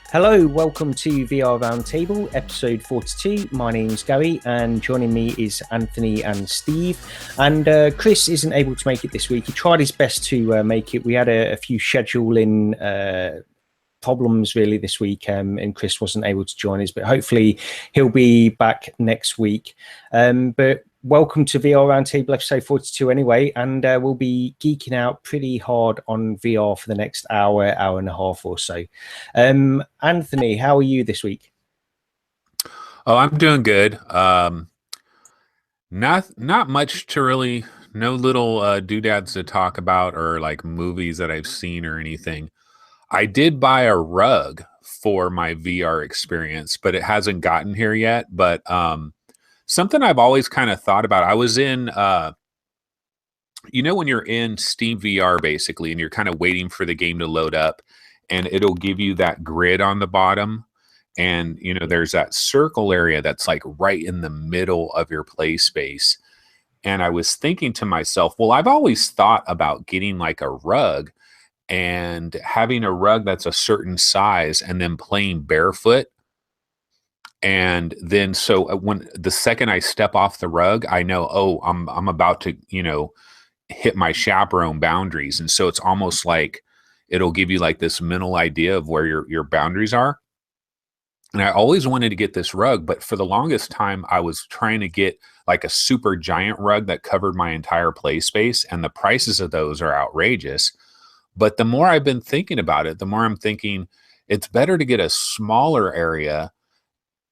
Hello, welcome to VR Roundtable, episode 42. My name's Gary, and joining me is Anthony and Steve. And Chris isn't able to make it this week. He tried his best to make it. We had a few scheduling problems really this week, and Chris wasn't able to join us, but hopefully he'll be back next week. But welcome to VR Roundtable episode 42 anyway, and we'll be geeking out pretty hard on VR for the next hour and a half or so. Anthony, how are you this week? Oh, I'm doing good. Not much to really, no little doodads to talk about or like movies that I've seen or anything. I did buy a rug for my VR experience, but it hasn't gotten here yet. But something I've always kind of thought about, I was in, when you're in Steam VR basically, and you're kind of waiting for the game to load up and it'll give you that grid on the bottom. And, there's that circle area that's like right in the middle of your play space. And I was thinking to myself, well, I've always thought about getting like a rug and having a rug that's a certain size and then playing barefoot. And then so when the second I step off the rug, I know, oh, I'm about to, hit my chaperone boundaries. And so it's almost like it'll give you like this mental idea of where your boundaries are. And I always wanted to get this rug, but for the longest time I was trying to get like a super giant rug that covered my entire play space, and the prices of those are outrageous. But the more I've been thinking about it, the more I'm thinking it's better to get a smaller area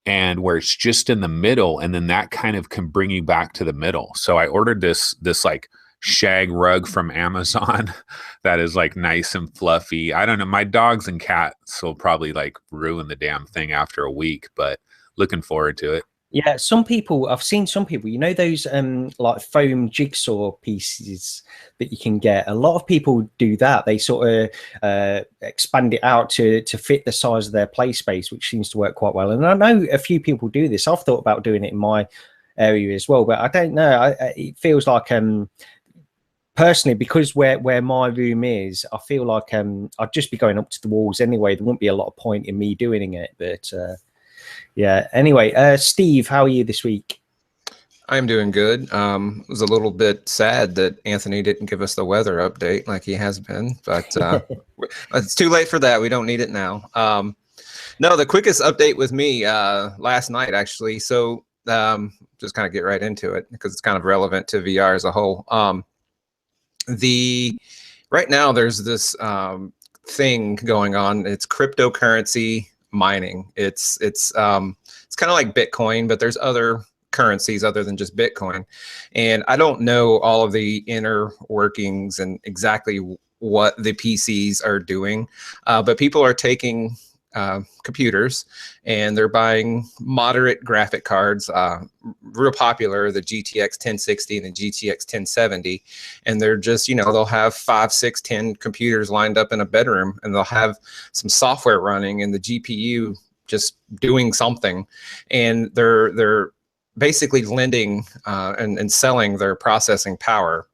and where it's just in the middle, and then that kind of can bring you back to the middle. So I ordered this like shag rug from Amazon that is like nice and fluffy. I don't know, my dogs and cats will probably like ruin the damn thing after a week, but looking forward to it. Yeah, I've seen some people, those like foam jigsaw pieces that you can get. A lot of people do that. They sort of expand it out to fit the size of their play space, which seems to work quite well. And I know a few people do this. I've thought about doing it in my area as well, but I don't know. It feels like personally, because where my room is, I feel like I'd just be going up to the walls anyway. There wouldn't be a lot of point in me doing it, but yeah. Anyway, Steve, how are you this week? I'm doing good. It was a little bit sad that Anthony didn't give us the weather update like he has been, but it's too late for that. We don't need it now. No, the quickest update with me last night, actually. So just kind of get right into it because it's kind of relevant to VR as a whole. Right now there's this thing going on. It's cryptocurrency mining. It's kind of like Bitcoin, but there's other currencies other than just Bitcoin. And I don't know all of the inner workings and exactly what the PCs are doing, but people are taking computers and they're buying moderate graphic cards, real popular, the GTX 1060 and the GTX 1070, and they're just, they'll have 5, 6, 10 computers lined up in a bedroom, and they'll have some software running and the GPU just doing something, and they're basically lending and selling their processing power.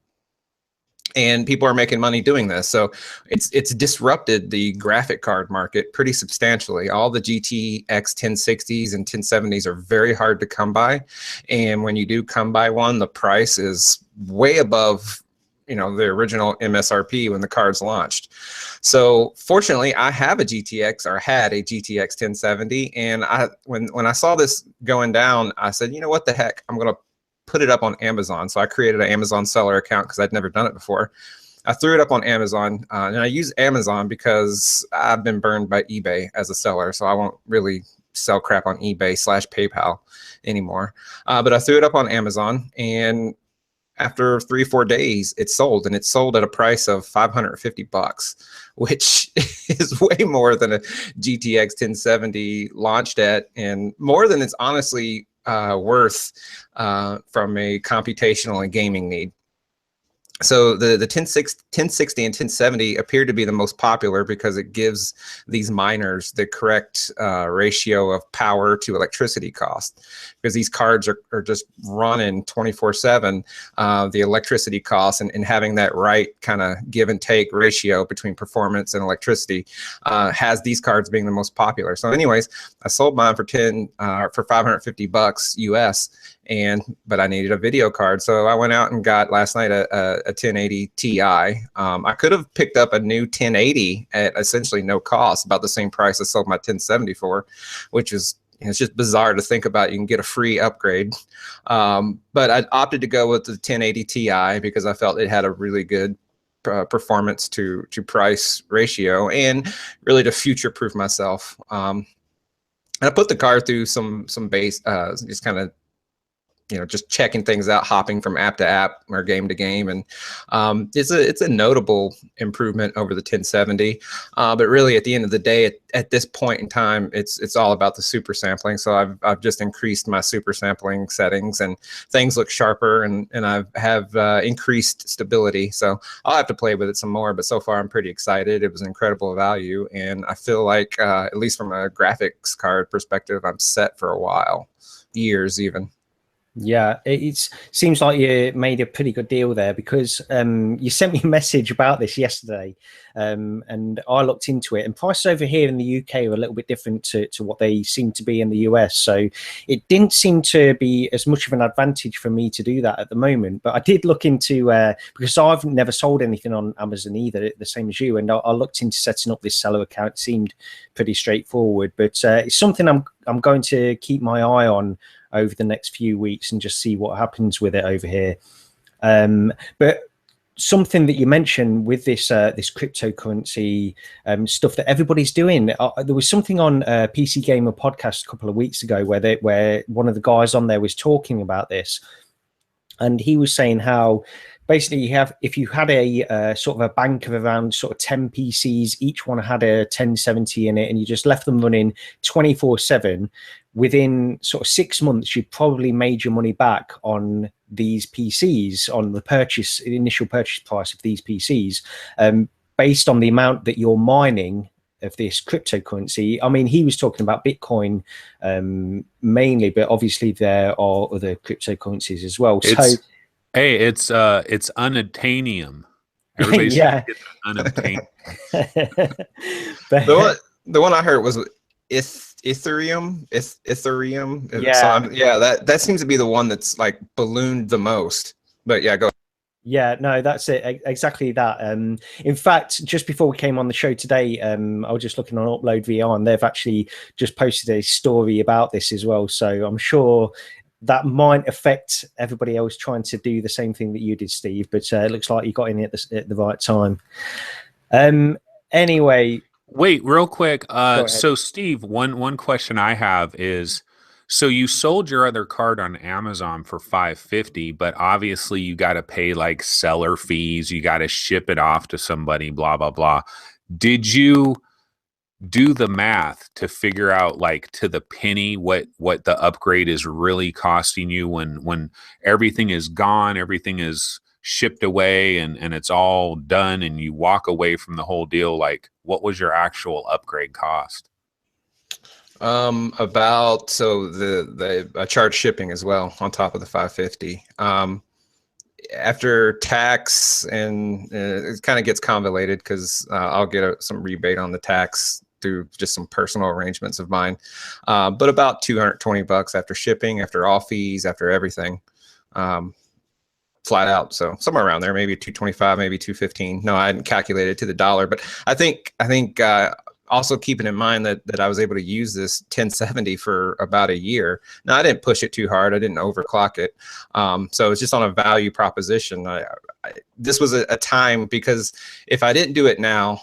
And people are making money doing this. So it's disrupted the graphic card market pretty substantially. All the GTX 1060s and 1070s are very hard to come by. And when you do come by one, the price is way above, the original MSRP when the cards launched. So fortunately, I have a GTX, or had a GTX 1070. And when I saw this going down, I said, what the heck? I'm going to put it up on Amazon. So I created an Amazon seller account because I'd never done it before. I threw it up on Amazon, and I use Amazon because I've been burned by eBay as a seller, so I won't really sell crap on eBay/PayPal anymore. But I threw it up on Amazon, and after 3 or 4 days, it sold, and it sold at a price of $550, which is way more than a GTX 1070 launched at, and more than it's honestly worth from a computational and gaming need. So the 1060 and 1070 appear to be the most popular because it gives these miners the correct ratio of power to electricity cost, because these cards are just running 24/7. The electricity costs and having that right kind of give and take ratio between performance and electricity has these cards being the most popular. So anyways, I sold mine for $550 US, but I needed a video card, so I went out and got last night a 1080 Ti. I could have picked up a new 1080 at essentially no cost, about the same price I sold my 1070 for, which is, it's just bizarre to think about. You can get a free upgrade, but I opted to go with the 1080 Ti because I felt it had a really good performance to price ratio, and really to future proof myself. And I put the card through some base, just kind of, just checking things out, hopping from app to app or game to game, and it's a notable improvement over the 1070. But really, at the end of the day, at this point in time, it's all about the super sampling. So I've just increased my super sampling settings, and things look sharper, and I have increased stability. So I'll have to play with it some more. But so far, I'm pretty excited. It was an incredible value, and I feel like at least from a graphics card perspective, I'm set for a while, years even. Yeah, it seems like you made a pretty good deal there, because you sent me a message about this yesterday, and I looked into it, and prices over here in the UK are a little bit different to what they seem to be in the US. So it didn't seem to be as much of an advantage for me to do that at the moment. But I did look into, because I've never sold anything on Amazon either, the same as you, and I looked into setting up this seller account. It seemed pretty straightforward, but it's something I'm going to keep my eye on over the next few weeks and just see what happens with it over here. But something that you mentioned with this this cryptocurrency stuff that everybody's doing, there was something on PC Gamer podcast a couple of weeks ago where one of the guys on there was talking about this, and he was saying how basically if you had a sort of a bank of around sort of 10 PCs, each one had a 1070 in it, and you just left them running 24/7, within sort of 6 months, you probably made your money back on these PCs, on the initial purchase price of these PCs, based on the amount that you're mining of this cryptocurrency. I mean, he was talking about Bitcoin mainly, but obviously there are other cryptocurrencies as well. It's unobtainium. Everybody's yeah. Unobtainium. The one I heard was Ethereum. Yeah, so that seems to be the one that's like ballooned the most. But yeah, go. Yeah, no, that's it, exactly that. In fact, just before we came on the show today, I was just looking on Upload VR, and they've actually just posted a story about this as well. So I'm sure that might affect everybody else trying to do the same thing that you did, Steve. But it looks like you got in at the right time. Anyway. Wait, real quick. So Steve, one question I have is, so you sold your other card on Amazon for $550, but obviously you got to pay like seller fees. You got to ship it off to somebody, blah, blah, blah. Did you do the math to figure out like to the penny what the upgrade is really costing you when everything is gone, everything is shipped away, and it's all done, and you walk away from the whole deal? Like, what was your actual upgrade cost? I charge shipping as well on top of the $550. After tax, and it kind of gets convoluted because I'll get some rebate on the tax through just some personal arrangements of mine, but about $220 after shipping, after all fees, after everything. Flat out, so somewhere around there, maybe 225, maybe 215. No, I hadn't calculated to the dollar, but I think also keeping in mind that I was able to use this 1070 for about a year. Now, I didn't push it too hard. I didn't overclock it. So it's just on a value proposition. This was a time, because if I didn't do it now,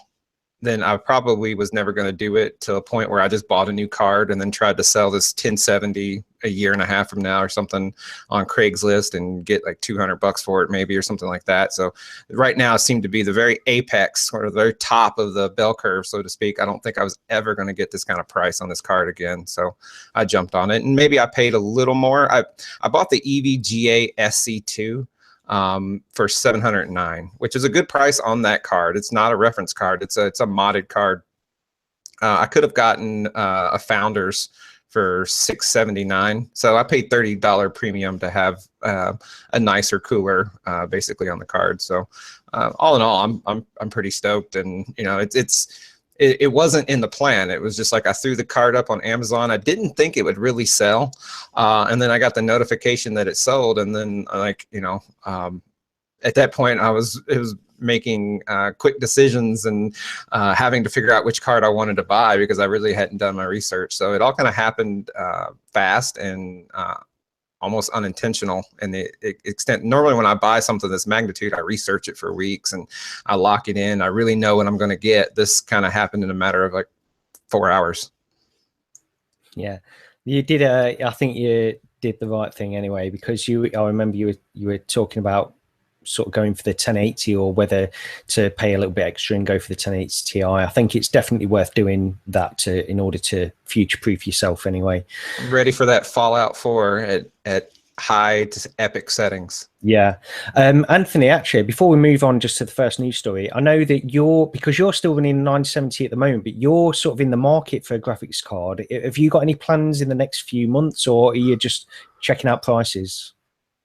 then I probably was never going to do it to a point where I just bought a new card and then tried to sell this 1070 a year and a half from now or something on Craigslist and get like $200 for it maybe, or something like that. So right now it seemed to be the very apex, or the very top of the bell curve, so to speak. I don't think I was ever going to get this kind of price on this card again. So I jumped on it, and maybe I paid a little more. I bought the EVGA SC2. for 709, which is a good price on that card. It's not a reference card. It's a modded card. I could have gotten a Founders for $679, so I paid $30 premium to have a nicer cooler, basically on the card. So all in all, I'm pretty stoked, and you know, it wasn't in the plan. It was just like I threw the card up on Amazon. I didn't think it would really sell, and then I got the notification that it sold, and then like, you know, at that point it was making quick decisions and having to figure out which card I wanted to buy because I really hadn't done my research. So it all kind of happened fast and almost unintentional in the extent. Normally when I buy something this magnitude, I research it for weeks and I lock it in. I really know what I'm going to get. This kind of happened in a matter of like 4 hours. Yeah, you did. I think you did the right thing anyway, because I remember you were talking about sort of going for the 1080 or whether to pay a little bit extra and go for the 1080 Ti. I think it's definitely worth doing that in order to future-proof yourself anyway. I'm ready for that Fallout 4 at high to epic settings. Yeah. Anthony, actually, before we move on just to the first news story, I know that because you're still running 970 at the moment, but you're sort of in the market for a graphics card. Have you got any plans in the next few months, or are you just checking out prices?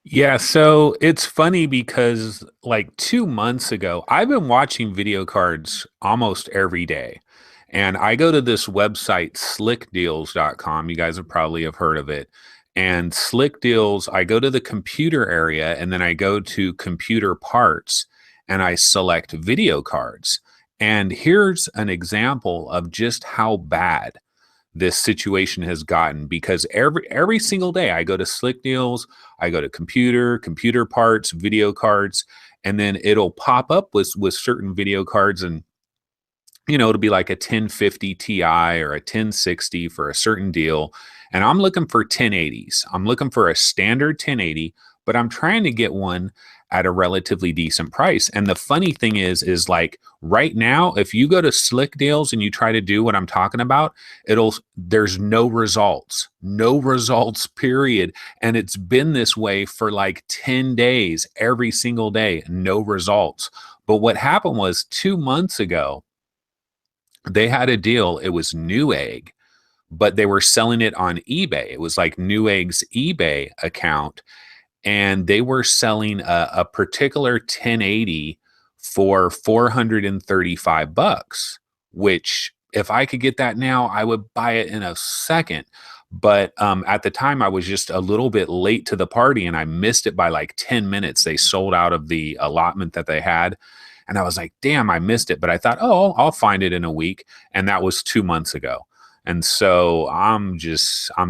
Yeah, so it's funny because like 2 months ago, I've been watching video cards almost every day. And I go to this website, slickdeals.com. You guys have probably have heard of it. And Slick Deals, I go to the computer area and then I go to computer parts and I select video cards. And here's an example of just how bad this situation has gotten, because every single day I go to Slick Deals, I go to computer parts, video cards, and then it'll pop up with certain video cards, and you know, it'll be like a 1050 Ti or a 1060 for a certain deal. And I'm looking for 1080s. I'm looking for a standard 1080, but I'm trying to get one at a relatively decent price. And the funny thing is like right now, if you go to Slick Deals and you try to do what I'm talking about, there's no results, period. And it's been this way for like 10 days, every single day, no results. But what happened was 2 months ago, they had a deal. It was Newegg, but they were selling it on eBay. It was like Newegg's eBay account. And they were selling a particular 1080 for $435, which if I could get that now, I would buy it in a second. But at the time, I was just a little bit late to the party and I missed it by like 10 minutes. They sold out of the allotment that they had. And I was like, damn, I missed it. But I thought, oh, I'll find it in a week. And that was 2 months ago. And so I'm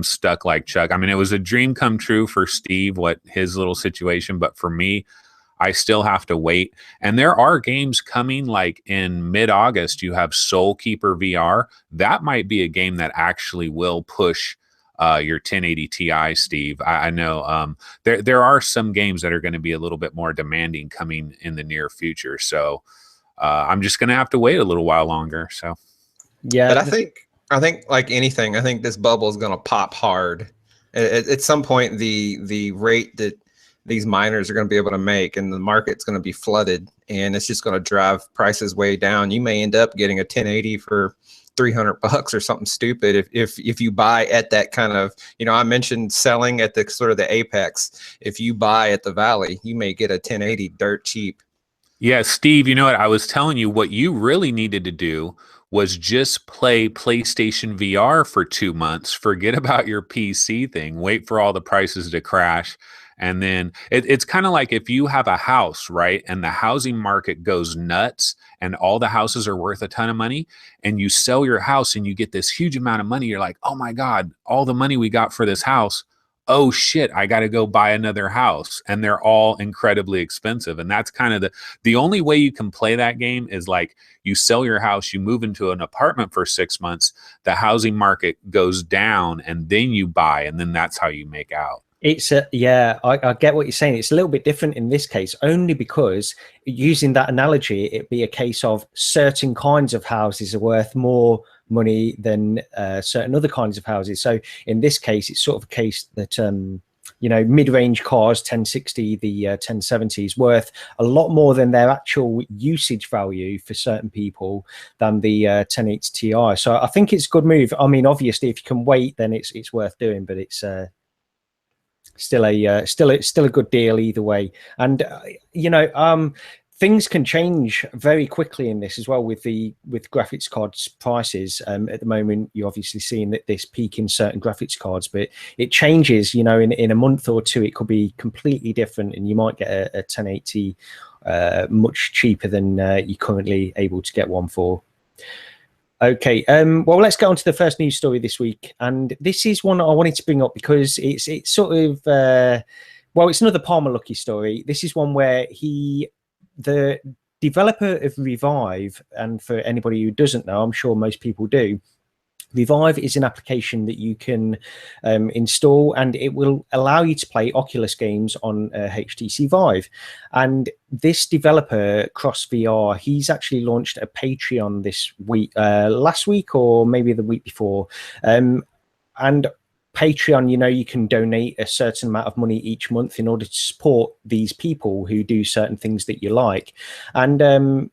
stuck like Chuck. I mean, it was a dream come true for Steve, his little situation. But for me, I still have to wait. And there are games coming like in mid-August. You have Soul Keeper VR. That might be a game that actually will push your 1080 Ti, Steve. I know there are some games that are going to be a little bit more demanding coming in the near future. So I'm just going to have to wait a little while longer. So yeah, but I think like anything, I think this bubble is going to pop hard. At some point, the rate that these miners are going to be able to make and the market's going to be flooded, and it's just going to drive prices way down. You may end up getting a 1080 for $300 or something stupid if you buy at that kind of, you know, I mentioned selling at the sort of the apex. If you buy at the valley, you may get a 1080 dirt cheap. Yeah, Steve, you know what? I was telling you what you really needed to do was just play PlayStation VR for 2 months. Forget about your PC thing. Wait for all the prices to crash. And then it's kind of like if you have a house, right? And the housing market goes nuts and all the houses are worth a ton of money, and you sell your house and you get this huge amount of money. You're like, oh my God, all the money we got for this house. Oh shit, I got to go buy another house. And they're all incredibly expensive. And that's kind of the only way you can play that game is like you sell your house, you move into an apartment for 6 months, the housing market goes down, and then you buy, and then that's how you make out. Yeah, I get what you're saying. It's a little bit different in this case, only because using that analogy, it'd be a case of certain kinds of houses are worth more money than certain other kinds of houses. So in this case, it's sort of a case that mid-range cars, 1060, the 1070 is worth a lot more than their actual usage value for certain people than the 1080 Ti. So I think it's a good move. I mean, obviously, if you can wait, then it's worth doing, but it's still a good deal either way. And things can change very quickly in this as well with graphics cards prices. At the moment, you're obviously seeing that this peak in certain graphics cards, but it changes. In a month or two, it could be completely different, and you might get a 1080 much cheaper than you're currently able to get one for. Okay, well, let's go on to the first news story this week, and this is one I wanted to bring up because it's sort of it's another Palmer Luckey story. This is one where the developer of Revive, and for anybody who doesn't know, I'm sure most people do, Revive is an application that you can install, and it will allow you to play Oculus games on HTC Vive. And this developer, CrossVR, he's actually launched a Patreon this week, last week or maybe the week before. And Patreon, you can donate a certain amount of money each month in order to support these people who do certain things that you like. And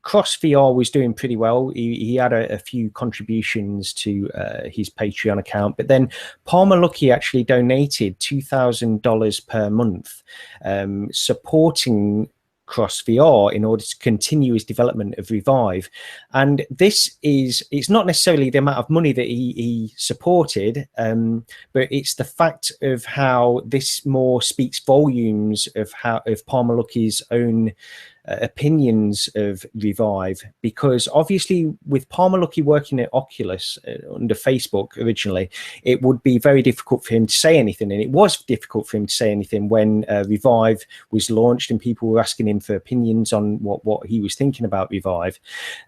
CrossVR was doing pretty well. He had a few contributions to his Patreon account, but then Palmer Luckey actually donated $2,000 per month, supporting CrossVR in order to continue his development of Revive. And it's not necessarily the amount of money that he supported, but it's the fact of how this more speaks volumes of Palmer Luckey's own opinions of Revive, because obviously with Palmer Luckey working at Oculus under Facebook originally, it would be very difficult for him to say anything, and it was difficult for him to say anything when Revive was launched and people were asking him for opinions on what he was thinking about Revive.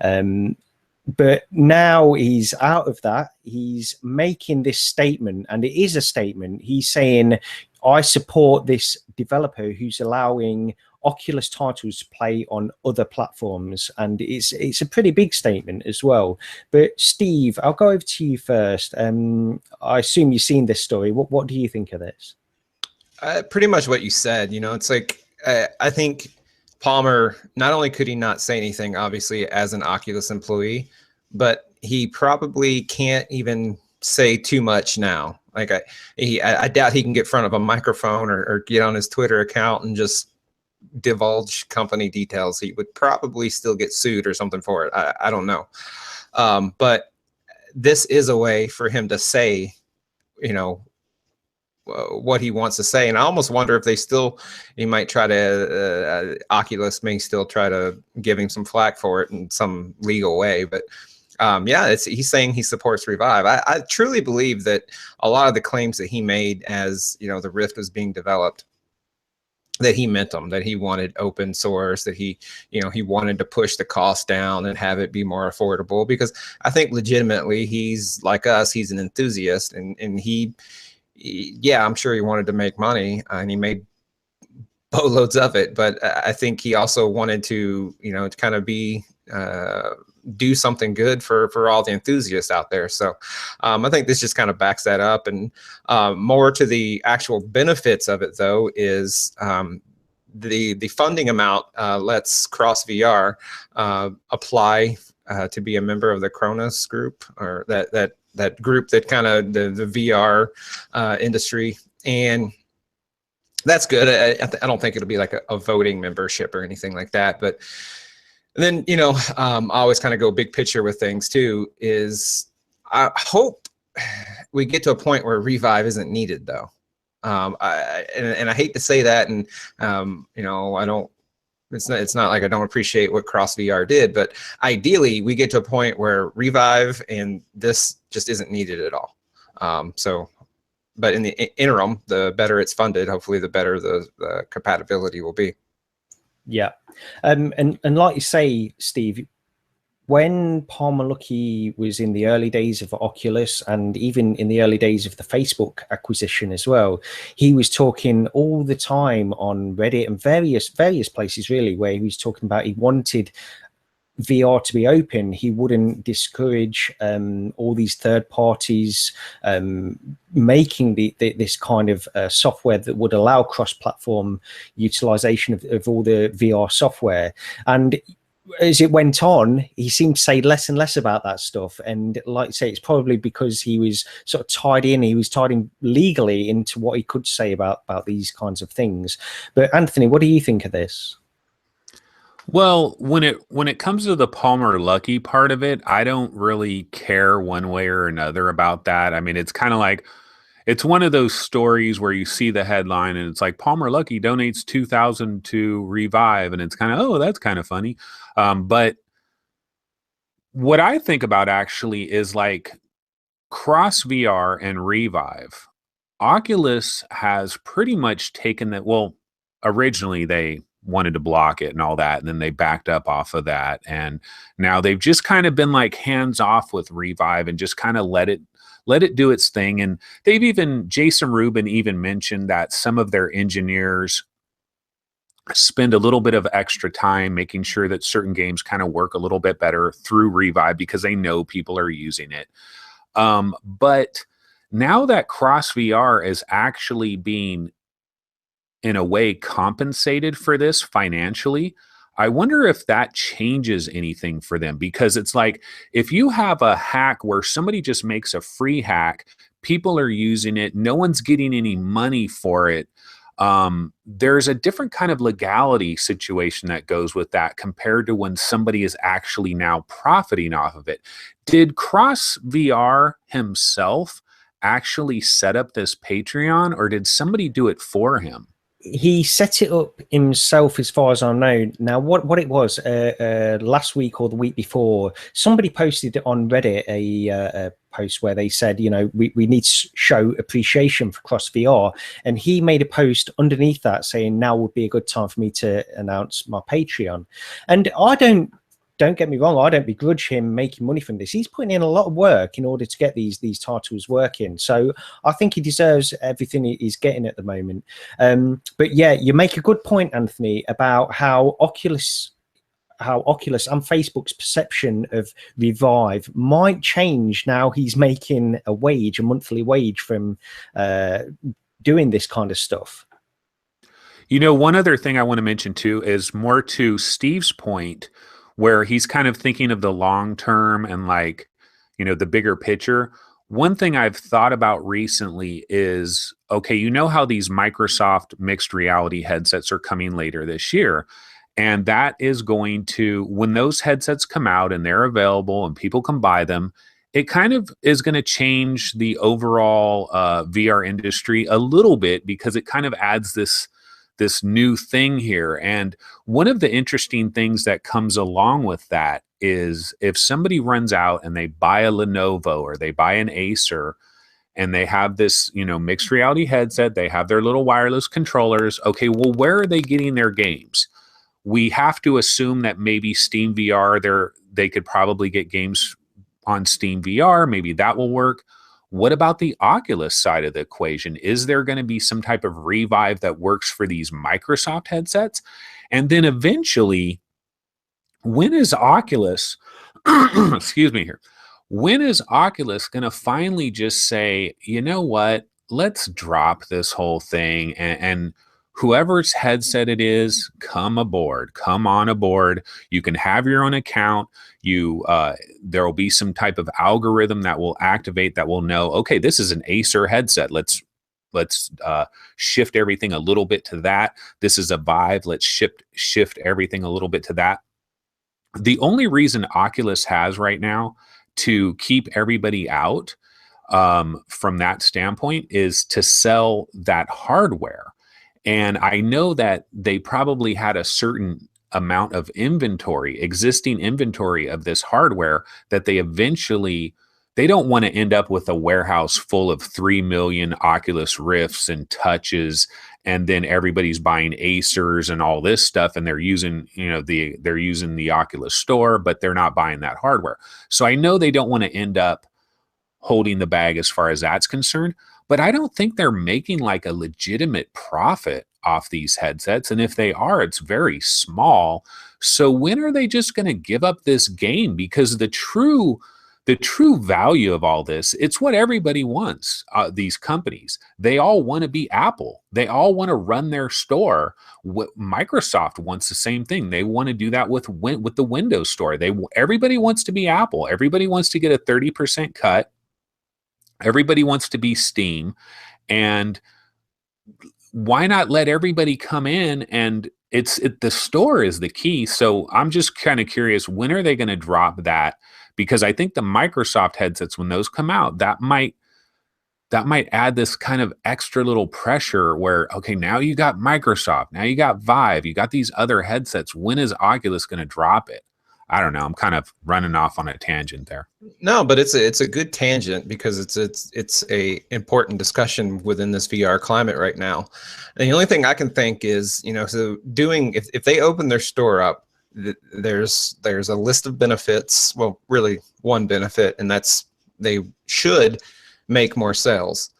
But now he's out of that. He's making this statement, and it is a statement. He's saying, I support this developer who's allowing Oculus titles to play on other platforms, and it's a pretty big statement as well. But Steve, I'll go over to you first. I assume you've seen this story. What do you think of this? Pretty much what you said. It's like I think Palmer, not only could he not say anything, obviously, as an Oculus employee, but he probably can't even say too much now. Like I doubt he can get in front of a microphone or get on his Twitter account and just divulge company details. He would probably still get sued or something for it. I don't know. But this is a way for him to say, what he wants to say. And I almost wonder if he might try to, Oculus may still try to give him some flack for it in some legal way. But he's saying he supports Revive. I truly believe that a lot of the claims that he made as, the Rift was being developed, that he meant them, that he wanted open source, that he wanted to push the cost down and have it be more affordable, because I think legitimately he's like us, he's an enthusiast, and I'm sure he wanted to make money, and he made boatloads of it, but I think he also wanted to, to kind of be, do something good for all the enthusiasts out there. So I think this just kind of backs that up. And more to the actual benefits of it, though, is the funding amount lets CrossVR apply to be a member of the Kronos group, or that group that kind of the VR industry. And that's good. I don't think it'll be like a voting membership or anything like that, but and then, I always kind of go big picture with things too, is I hope we get to a point where Revive isn't needed, though. And I hate to say that, and it's not like I don't appreciate what CrossVR did, but ideally we get to a point where Revive and this just isn't needed at all. But in the interim, the better it's funded, hopefully the better the compatibility will be. Yeah. And like you say, Steve, when Palmer Luckey was in the early days of Oculus, and even in the early days of the Facebook acquisition as well, he was talking all the time on Reddit and various places, really, where he was talking about he wanted VR to be open, he wouldn't discourage all these third parties making this kind of software that would allow cross-platform utilization of all the VR software. And as it went on, he seemed to say less and less about that stuff. And like I say, it's probably because he was sort of tied in legally into what he could say about these kinds of things. But Anthony, what do you think of this? Well, when it comes to the Palmer Luckey part of it, I don't really care one way or another about that. I mean, it's kind of like, it's one of those stories where you see the headline and it's like Palmer Luckey donates 2,000 to Revive, and it's kind of, oh, that's kind of funny. But what I think about actually is like CrossVR and Revive. Oculus has pretty much taken that. Well, originally they wanted to block it and all that, and then they backed up off of that, and now they've just kind of been like hands off with Revive and just kind of let it do its thing. And they've even, Jason Rubin even mentioned that some of their engineers spend a little bit of extra time making sure that certain games kind of work a little bit better through Revive because they know people are using it. But now that CrossVR is actually being, in a way, compensated for this financially, I wonder if that changes anything for them, because it's like, if you have a hack where somebody just makes a free hack, people are using it, no one's getting any money for it. There's a different kind of legality situation that goes with that compared to when somebody is actually now profiting off of it. Did CrossVR himself actually set up this Patreon, or did somebody do it for him? He set it up himself, as far as I know. Now, what it was last week or the week before, somebody posted on Reddit a post where they said, you know, we need to show appreciation for CrossVR, and he made a post underneath that saying now would be a good time for me to announce my Patreon. And don't get me wrong, I don't begrudge him making money from this. He's putting in a lot of work in order to get these titles working. So I think he deserves everything he's getting at the moment. But yeah, you make a good point, Anthony, about how Oculus and Facebook's perception of Revive might change now he's making a monthly wage from doing this kind of stuff. You know, one other thing I want to mention too is more to Steve's point, where he's kind of thinking of the long term and, like, you know, the bigger picture. One thing I've thought about recently is, okay, you know how these Microsoft mixed reality headsets are coming later this year. And that is going to, when those headsets come out and they're available and people can buy them, it kind of is going to change the overall VR industry a little bit, because it kind of adds this new thing here. And one of the interesting things that comes along with that is, if somebody runs out and they buy a Lenovo or they buy an Acer and they have this, you know, mixed reality headset, they have their little wireless controllers. Okay, well, where are they getting their games? We have to assume that maybe Steam VR, they could probably get games on Steam VR. Maybe that will work. What about the Oculus side of the equation? Is there going to be some type of Revive that works for these Microsoft headsets? And then eventually, when is Oculus, excuse me here, when is Oculus going to finally just say, you know what, let's drop this whole thing, and whoever's headset it is, come on aboard. You can have your own account. There will be some type of algorithm that will activate, that will know, okay, this is an Acer headset. Let's shift everything a little bit to that. This is a Vive. Let's shift everything a little bit to that. The only reason Oculus has right now to keep everybody out from that standpoint is to sell that hardware. And I know that they probably had a certain amount of existing inventory of this hardware, that they don't want to end up with a warehouse full of 3 million Oculus Rifts and Touches, and then everybody's buying Acers and all this stuff, and they're using, you know, they're using the Oculus Store, but they're not buying that hardware. So I know they don't want to end up holding the bag as far as that's concerned. But I don't think they're making like a legitimate profit off these headsets. And if they are, it's very small. So when are they just going to give up this game? Because the true value of all this, it's what everybody wants. These companies, they all want to be Apple. They all want to run their store. Microsoft wants the same thing. They want to do that with the Windows Store. Everybody wants to be Apple. Everybody wants to get a 30% cut. Everybody wants to be Steam. And why not let everybody come in? And the store is the key. So I'm just kind of curious, when are they going to drop that? Because I think the Microsoft headsets, when those come out, that might add this kind of extra little pressure where, okay, now you got Microsoft, now you got Vive, you got these other headsets. When is Oculus going to drop it? I don't know. I'm kind of running off on a tangent there. No, but it's a good tangent because it's a important discussion within this VR climate right now. And the only thing I can think is, so if they open their store up, there's a list of benefits. Well, really one benefit, and that's they should make more sales.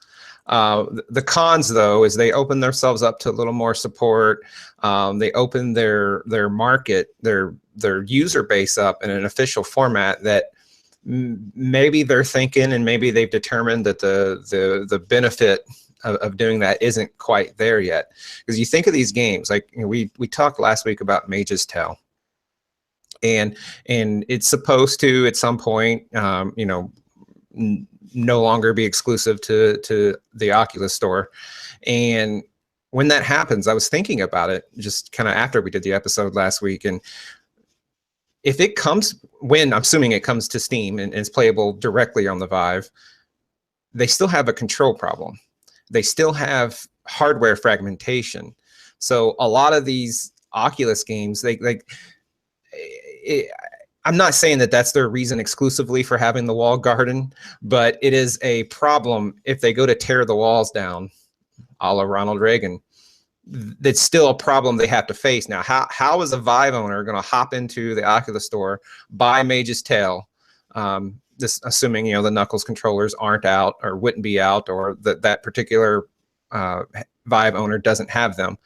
The cons, though, is they open themselves up to a little more support. They open their market, their user base up in an official format that maybe they're thinking, and maybe they've determined that the benefit of doing that isn't quite there yet. Because you think of these games, like we talked last week about Mage's Tale. And it's supposed to, at some point, no longer be exclusive to the Oculus Store. And when that happens, I was thinking about it just kind of after we did the episode last week. And if it comes, I'm assuming it comes to Steam and it's playable directly on the Vive, they still have a control problem. They still have hardware fragmentation. So a lot of these Oculus games, I'm not saying that that's their reason exclusively for having the wall garden, but it is a problem if they go to tear the walls down, a la Ronald Reagan. It's still a problem they have to face. Now, how is a Vive owner going to hop into the Oculus Store, buy Mage's Tale, just assuming the Knuckles controllers aren't out or wouldn't be out, or that particular Vive owner doesn't have them?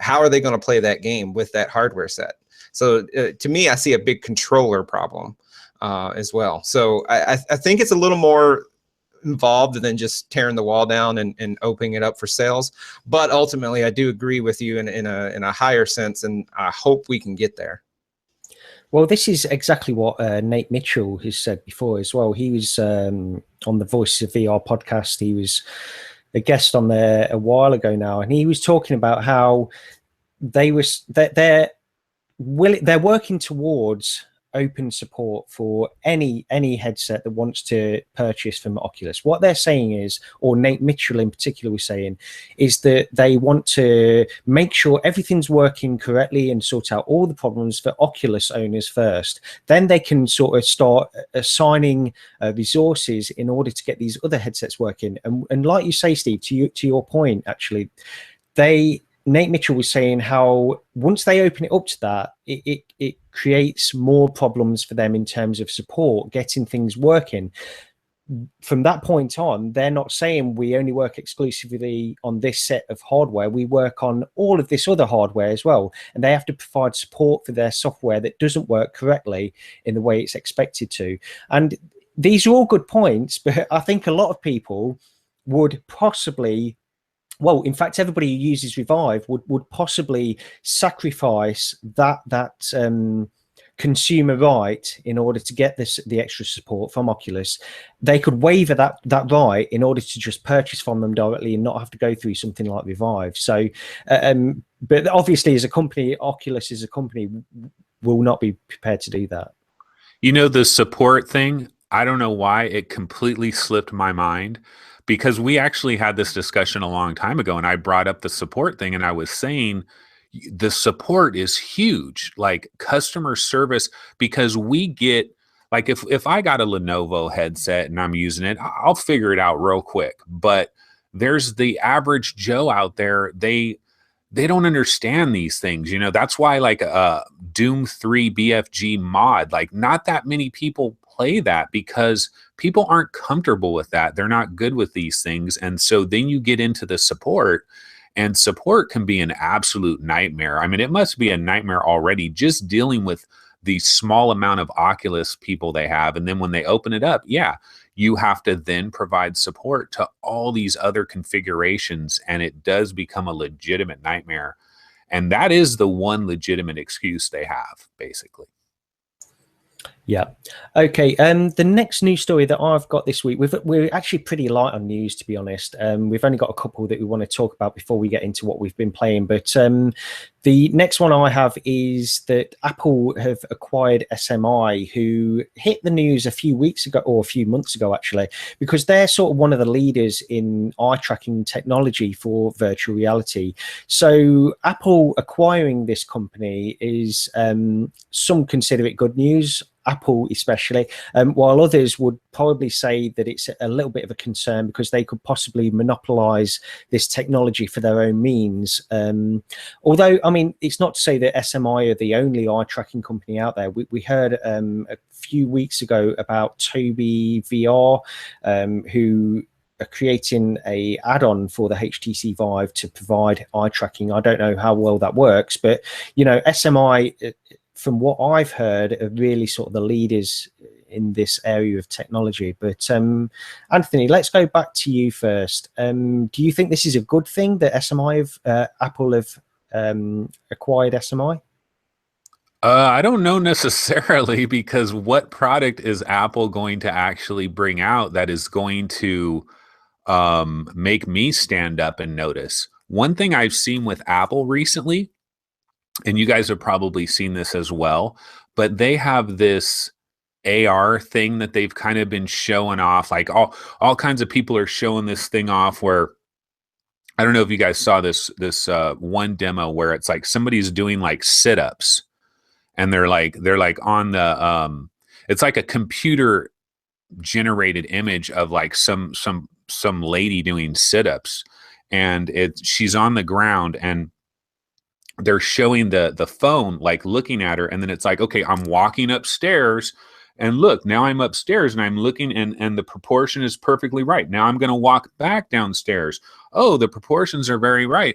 How are they going to play that game with that hardware set? So to me, I see a big controller problem as well. So I think it's a little more involved than just tearing the wall down and opening it up for sales. But ultimately, I do agree with you in a higher sense, and I hope we can get there. Well, this is exactly what Nate Mitchell has said before as well. He was on the Voices of VR podcast. He was a guest on there a while ago now, and he was talking about how they're working towards open support for any headset that wants to purchase from Oculus. What they're saying is, or Nate Mitchell in particular was saying, is that they want to make sure everything's working correctly and sort out all the problems for Oculus owners first. Then they can sort of start assigning resources in order to get these other headsets working. And like you say, Steve, to your point, actually, Nate Mitchell was saying how once they open it up to that, it creates more problems for them in terms of support, getting things working. From that point on, they're not saying we only work exclusively on this set of hardware. We work on all of this other hardware as well. And they have to provide support for their software that doesn't work correctly in the way it's expected to. And these are all good points, but I think a lot of people would possibly, well, in fact, everybody who uses Revive would possibly sacrifice that consumer right in order to get the extra support from Oculus. They could waiver that right in order to just purchase from them directly and not have to go through something like Revive. So, but obviously, as a company, Oculus as a company will not be prepared to do that. The support thing, I don't know why it completely slipped my mind. Because we actually had this discussion a long time ago, and I brought up the support thing, and I was saying the support is huge, like customer service, because we get, like if I got a Lenovo headset and I'm using it, I'll figure it out real quick. But there's the average Joe out there, they don't understand these things. That's why like Doom 3 BFG mod, like not that many people play that because people aren't comfortable with that. They're not good with these things. And so then you get into the support And support can be an absolute nightmare. I mean, it must be a nightmare already just dealing with the small amount of Oculus people they have. And then when they open it up, yeah, you have to then provide support to all these other configurations. And it does become a legitimate nightmare. And that is the one legitimate excuse they have, basically. Yeah. Okay. The next news story that I've got this week, we're actually pretty light on news, to be honest. We've only got a couple that we want to talk about before we get into what we've been playing. But the next one I have is that Apple have acquired SMI, who hit the news a few weeks ago, or a few months ago, actually, because they're sort of one of the leaders in eye tracking technology for virtual reality. So Apple acquiring this company is, some consider it good news, Apple especially, while others would probably say that it's a little bit of a concern because they could possibly monopolize this technology for their own means. Although, I mean, it's not to say that SMI are the only eye tracking company out there. We heard a few weeks ago about Tobii VR, who are creating a add-on for the HTC Vive to provide eye tracking. I don't know how well that works, but, you know, SMI, from what I've heard, are really sort of the leaders in this area of technology. But Anthony, let's go back to you first. Do you think this is a good thing that Apple have acquired SMI? I don't know necessarily, because what product is Apple going to actually bring out that is going to make me stand up and notice? One thing I've seen with Apple recently, and you guys have probably seen this as well, but they have this AR thing that they've kind of been showing off. Like all kinds of people are showing this thing off where, I don't know if you guys saw this one demo where it's like somebody's doing like sit-ups, and they're like on the it's like a computer generated image of like some lady doing sit-ups, and she's on the ground, and they're showing the phone like looking at her, and then it's like, okay, I'm walking upstairs, and look, now I'm upstairs and I'm looking, and the proportion is perfectly right. Now I'm going to walk back downstairs. Oh, the proportions are very right.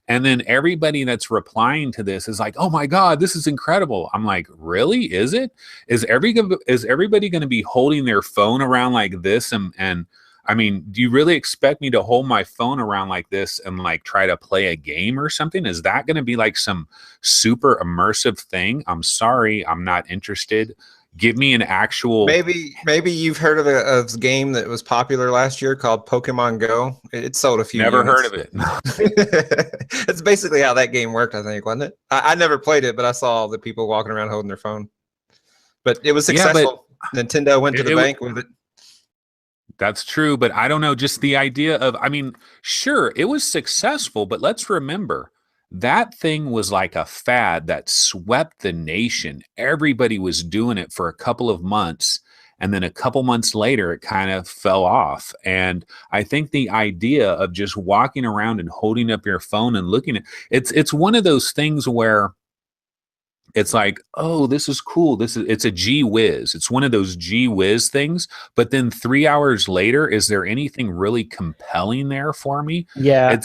And then everybody that's replying to this is like, oh my God, this is incredible. I'm like, really? Is it? Is everybody going to be holding their phone around like this? And I mean, do you really expect me to hold my phone around like this and like try to play a game or something? Is that going to be like some super immersive thing? I'm sorry, I'm not interested. Give me an actual. Maybe you've heard of a game that was popular last year called Pokemon Go. It sold a few. Never units. Heard of it. It's basically how that game worked, I think, wasn't it? I never played it, but I saw the people walking around holding their phone. But it was successful. Yeah, Nintendo went to the bank with it. That's true, but I don't know, just the idea of, I mean, sure, it was successful, but let's remember, that thing was like a fad that swept the nation. Everybody was doing it for a couple of months, and then a couple months later, it kind of fell off. And I think the idea of just walking around and holding up your phone and looking at it's one of those things where it's like, oh, this is cool. It's a gee whiz. It's one of those gee whiz things. But then 3 hours later, is there anything really compelling there for me? Yeah.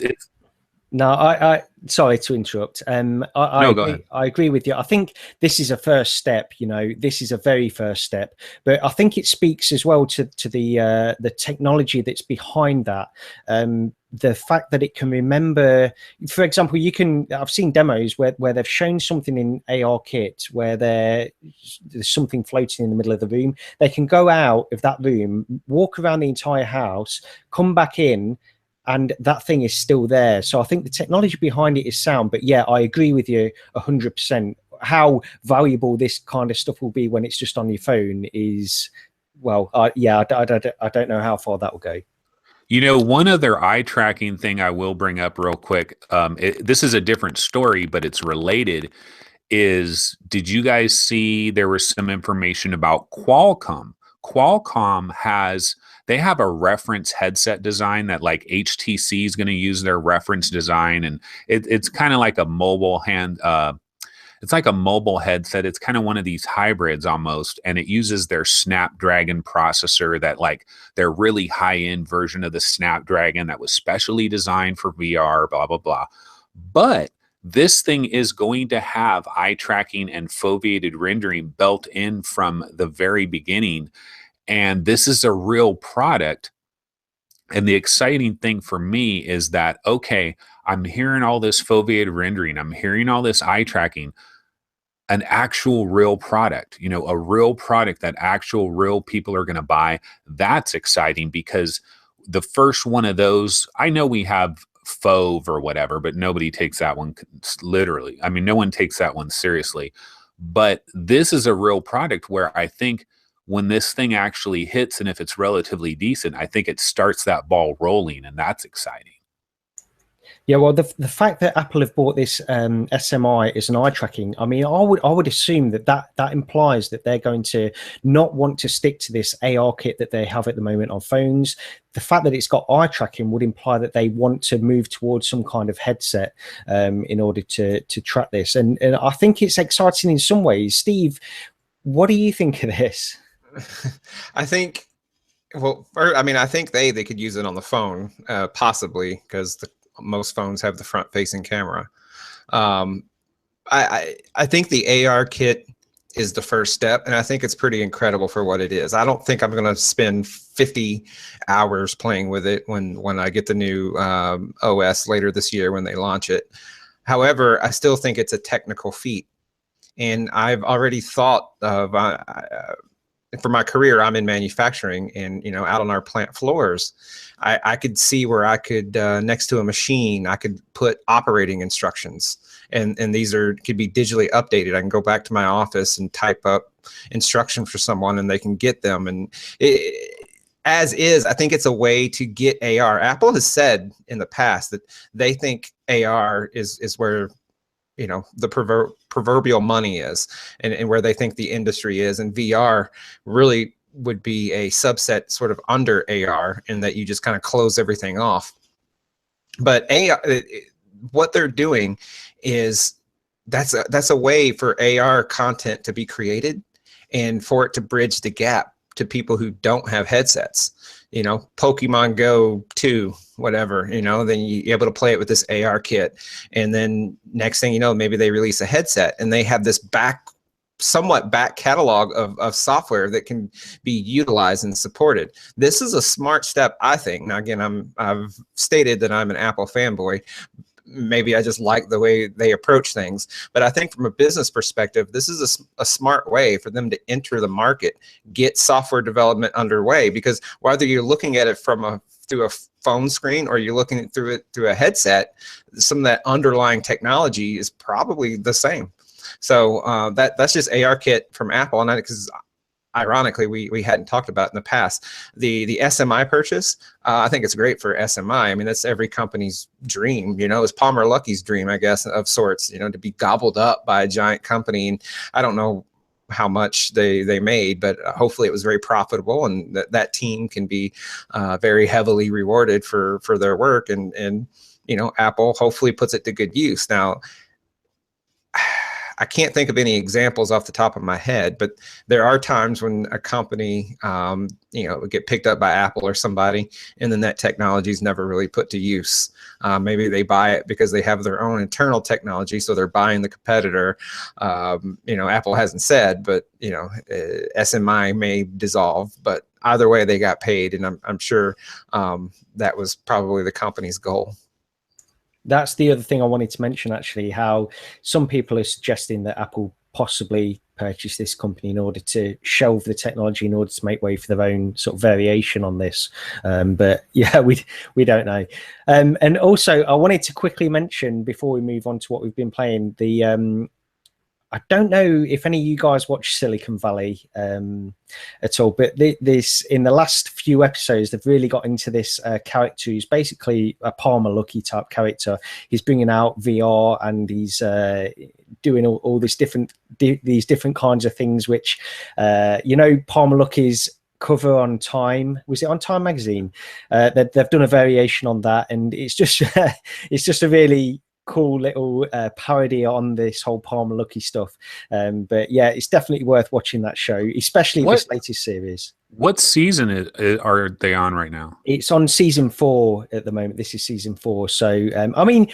No, I sorry to interrupt. I agree with you. I think this is a first step. You know, this is a very first step. But I think it speaks as well to the technology that's behind that. The fact that it can remember, for example, I've seen demos where they've shown something in AR kit where there's something floating in the middle of the room. They can go out of that room, walk around the entire house, come back in, and that thing is still there. So I think the technology behind it is sound. But yeah, I agree with you 100%. How valuable this kind of stuff will be when it's just on your phone is, well, I don't know how far that will go. You know, one other eye tracking thing I will bring up real quick. This is a different story, but it's related. Did you guys see there was some information about Qualcomm? Qualcomm they have a reference headset design that like HTC is going to use their reference design, and it's kind of like a mobile it's like a mobile headset. It's kind of one of these hybrids almost, and it uses their Snapdragon processor, that like their really high-end version of the Snapdragon that was specially designed for VR, blah, blah, blah. But this thing is going to have eye tracking and foveated rendering built in from the very beginning. And this is a real product. And the exciting thing for me is that, okay, I'm hearing all this foveated rendering, I'm hearing all this eye tracking, an actual real product, you know, a real product that actual real people are going to buy. That's exciting, because the first one of those, I know we have Fove or whatever, but nobody takes that one literally. I mean, no one takes that one seriously. But this is a real product where I think when this thing actually hits, and if it's relatively decent, I think it starts that ball rolling, and that's exciting. Yeah, well, the fact that Apple have bought this SMI as an eye tracking, I mean, I would assume that implies that they're going to not want to stick to this AR kit that they have at the moment on phones. The fact that it's got eye tracking would imply that they want to move towards some kind of headset in order to track this. And I think it's exciting in some ways. Steve, what do you think of this? I think, well, I mean, I think they could use it on the phone, possibly, because most phones have the front-facing camera. I think the AR kit is the first step, and I think it's pretty incredible for what it is. I don't think I'm going to spend 50 hours playing with it when I get the new OS later this year when they launch it. However, I still think it's a technical feat, and I've already thought of for my career, I'm in manufacturing, and you know, out on our plant floors, I could see where I could next to a machine, I could put operating instructions, and these could be digitally updated. I can go back to my office and type up instruction for someone, and they can get them. And as is, I think it's a way to get AR. Apple has said in the past that they think AR is where, you know, the proverbial money is, and where they think the industry is. And VR really would be a subset sort of under AR, in that you just kind of close everything off. But AR, what they're doing is that's a way for AR content to be created, and for it to bridge the gap to people who don't have headsets. You know, Pokemon Go 2, whatever, you know, then you're able to play it with this AR kit. And then next thing you know, maybe they release a headset, and they have this somewhat back catalog of software that can be utilized and supported. This is a smart step, I think. Now, again, I've stated that I'm an Apple fanboy. Maybe I just like the way they approach things, but I think from a business perspective, this is a smart way for them to enter the market, get software development underway, because whether you're looking at it through a phone screen or you're looking through it through a headset, some of that underlying technology is probably the same. So that's just AR kit from Apple, and because ironically, we hadn't talked about in the past. The SMI purchase, I think it's great for SMI. I mean, that's every company's dream, you know. It's Palmer Luckey's dream, I guess, of sorts, you know, to be gobbled up by a giant company. And I don't know how much they made, but hopefully it was very profitable, and that team can be very heavily rewarded for their work. And you know, Apple hopefully puts it to good use. Now, I can't think of any examples off the top of my head, but there are times when a company, you know, would get picked up by Apple or somebody, and then that technology is never really put to use. Maybe they buy it because they have their own internal technology, so they're buying the competitor. You know, Apple hasn't said, but you know, SMI may dissolve. But either way, they got paid, and I'm sure that was probably the company's goal. That's the other thing I wanted to mention, actually, how some people are suggesting that Apple possibly purchased this company in order to shelve the technology in order to make way for their own sort of variation on this. But yeah, we don't know. And also, I wanted to quickly mention, before we move on to what we've been playing, I don't know if any of you guys watch Silicon Valley at all, but this in the last few episodes, they've really got into this character who's basically a Palmer Luckey type character. He's bringing out VR, and he's doing all these different kinds of things, which, you know, Palmer Luckey's cover on Time, was it on Time magazine? They've done a variation on that, and it's just it's just a really cool little parody on this whole Palmer Luckey stuff. But yeah, it's definitely worth watching that show, especially this latest series. What season are they on right now? It's on season 4 at the moment. This is season 4. So, I mean,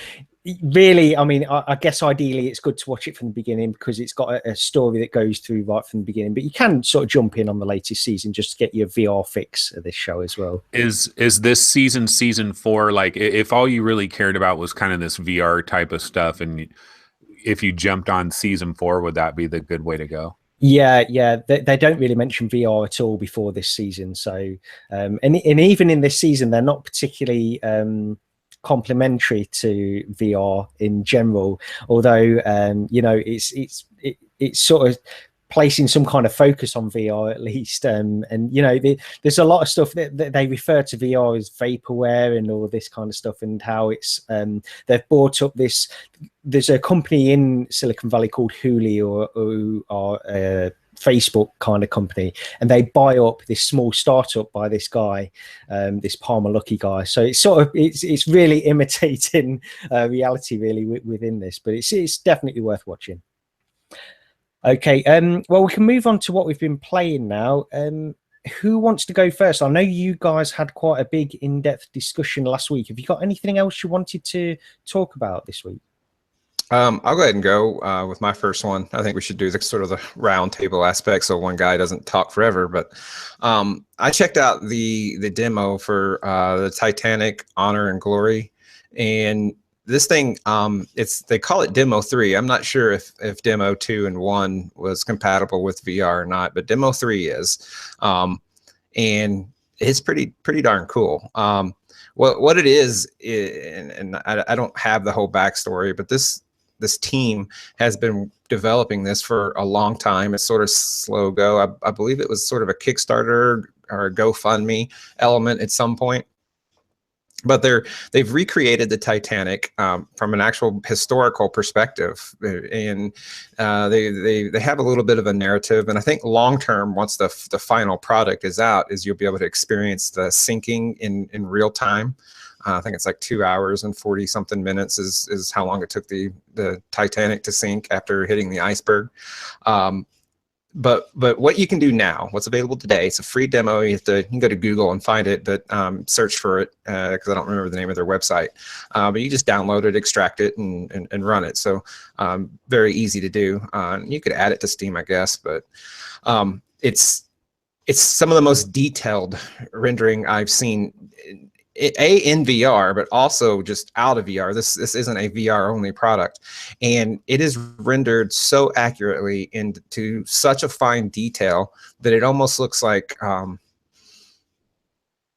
really, I guess ideally it's good to watch it from the beginning because it's got a story that goes through right from the beginning. But you can sort of jump in on the latest season just to get your VR fix of this show as well. Is this season 4, like, if all you really cared about was kind of this VR type of stuff, and if you jumped on season 4, would that be the good way to go? Yeah, they don't really mention VR at all before this season. So, and even in this season, they're not particularly complementary to VR in general. Although, it's sort of placing some kind of focus on VR at least. And there's a lot of stuff that they refer to VR as vaporware and all this kind of stuff, and how it's they've brought up this. There's a company in Silicon Valley called Huli, who are a Facebook kind of company, and they buy up this small startup by this guy, this Palmer Luckey guy. So it's sort of it's really imitating reality really within this, but it's definitely worth watching. Okay, well, we can move on to what we've been playing now. Who wants to go first? I know you guys had quite a big in-depth discussion last week. Have you got anything else you wanted to talk about this week? I'll go ahead and go with my first one. I think we should do the sort of the round table aspect so one guy doesn't talk forever. But I checked out the demo for the Titanic Honor and Glory, and this thing, they call it Demo 3. I'm not sure if Demo 2 and 1 was compatible with VR or not, but Demo 3 is, and it's pretty darn cool. What it is, and I don't have the whole backstory, but this team has been developing this for a long time. It's sort of slow go. I believe it was sort of a Kickstarter or a GoFundMe element at some point. But they've recreated the Titanic from an actual historical perspective, and they have a little bit of a narrative. And I think long term, once the final product is out, is you'll be able to experience the sinking in real time. I think it's like 2 hours and 40 something minutes is how long it took the Titanic to sink after hitting the iceberg. But what you can do now, what's available today, it's a free demo. You can go to Google and find it, but search for it because I don't remember the name of their website. But you just download it, extract it, and run it. So very easy to do. You could add it to Steam, I guess, but it's some of the most detailed rendering I've seen. In VR, but also just out of VR. This isn't a VR only product, and it is rendered so accurately into such a fine detail that it almost looks like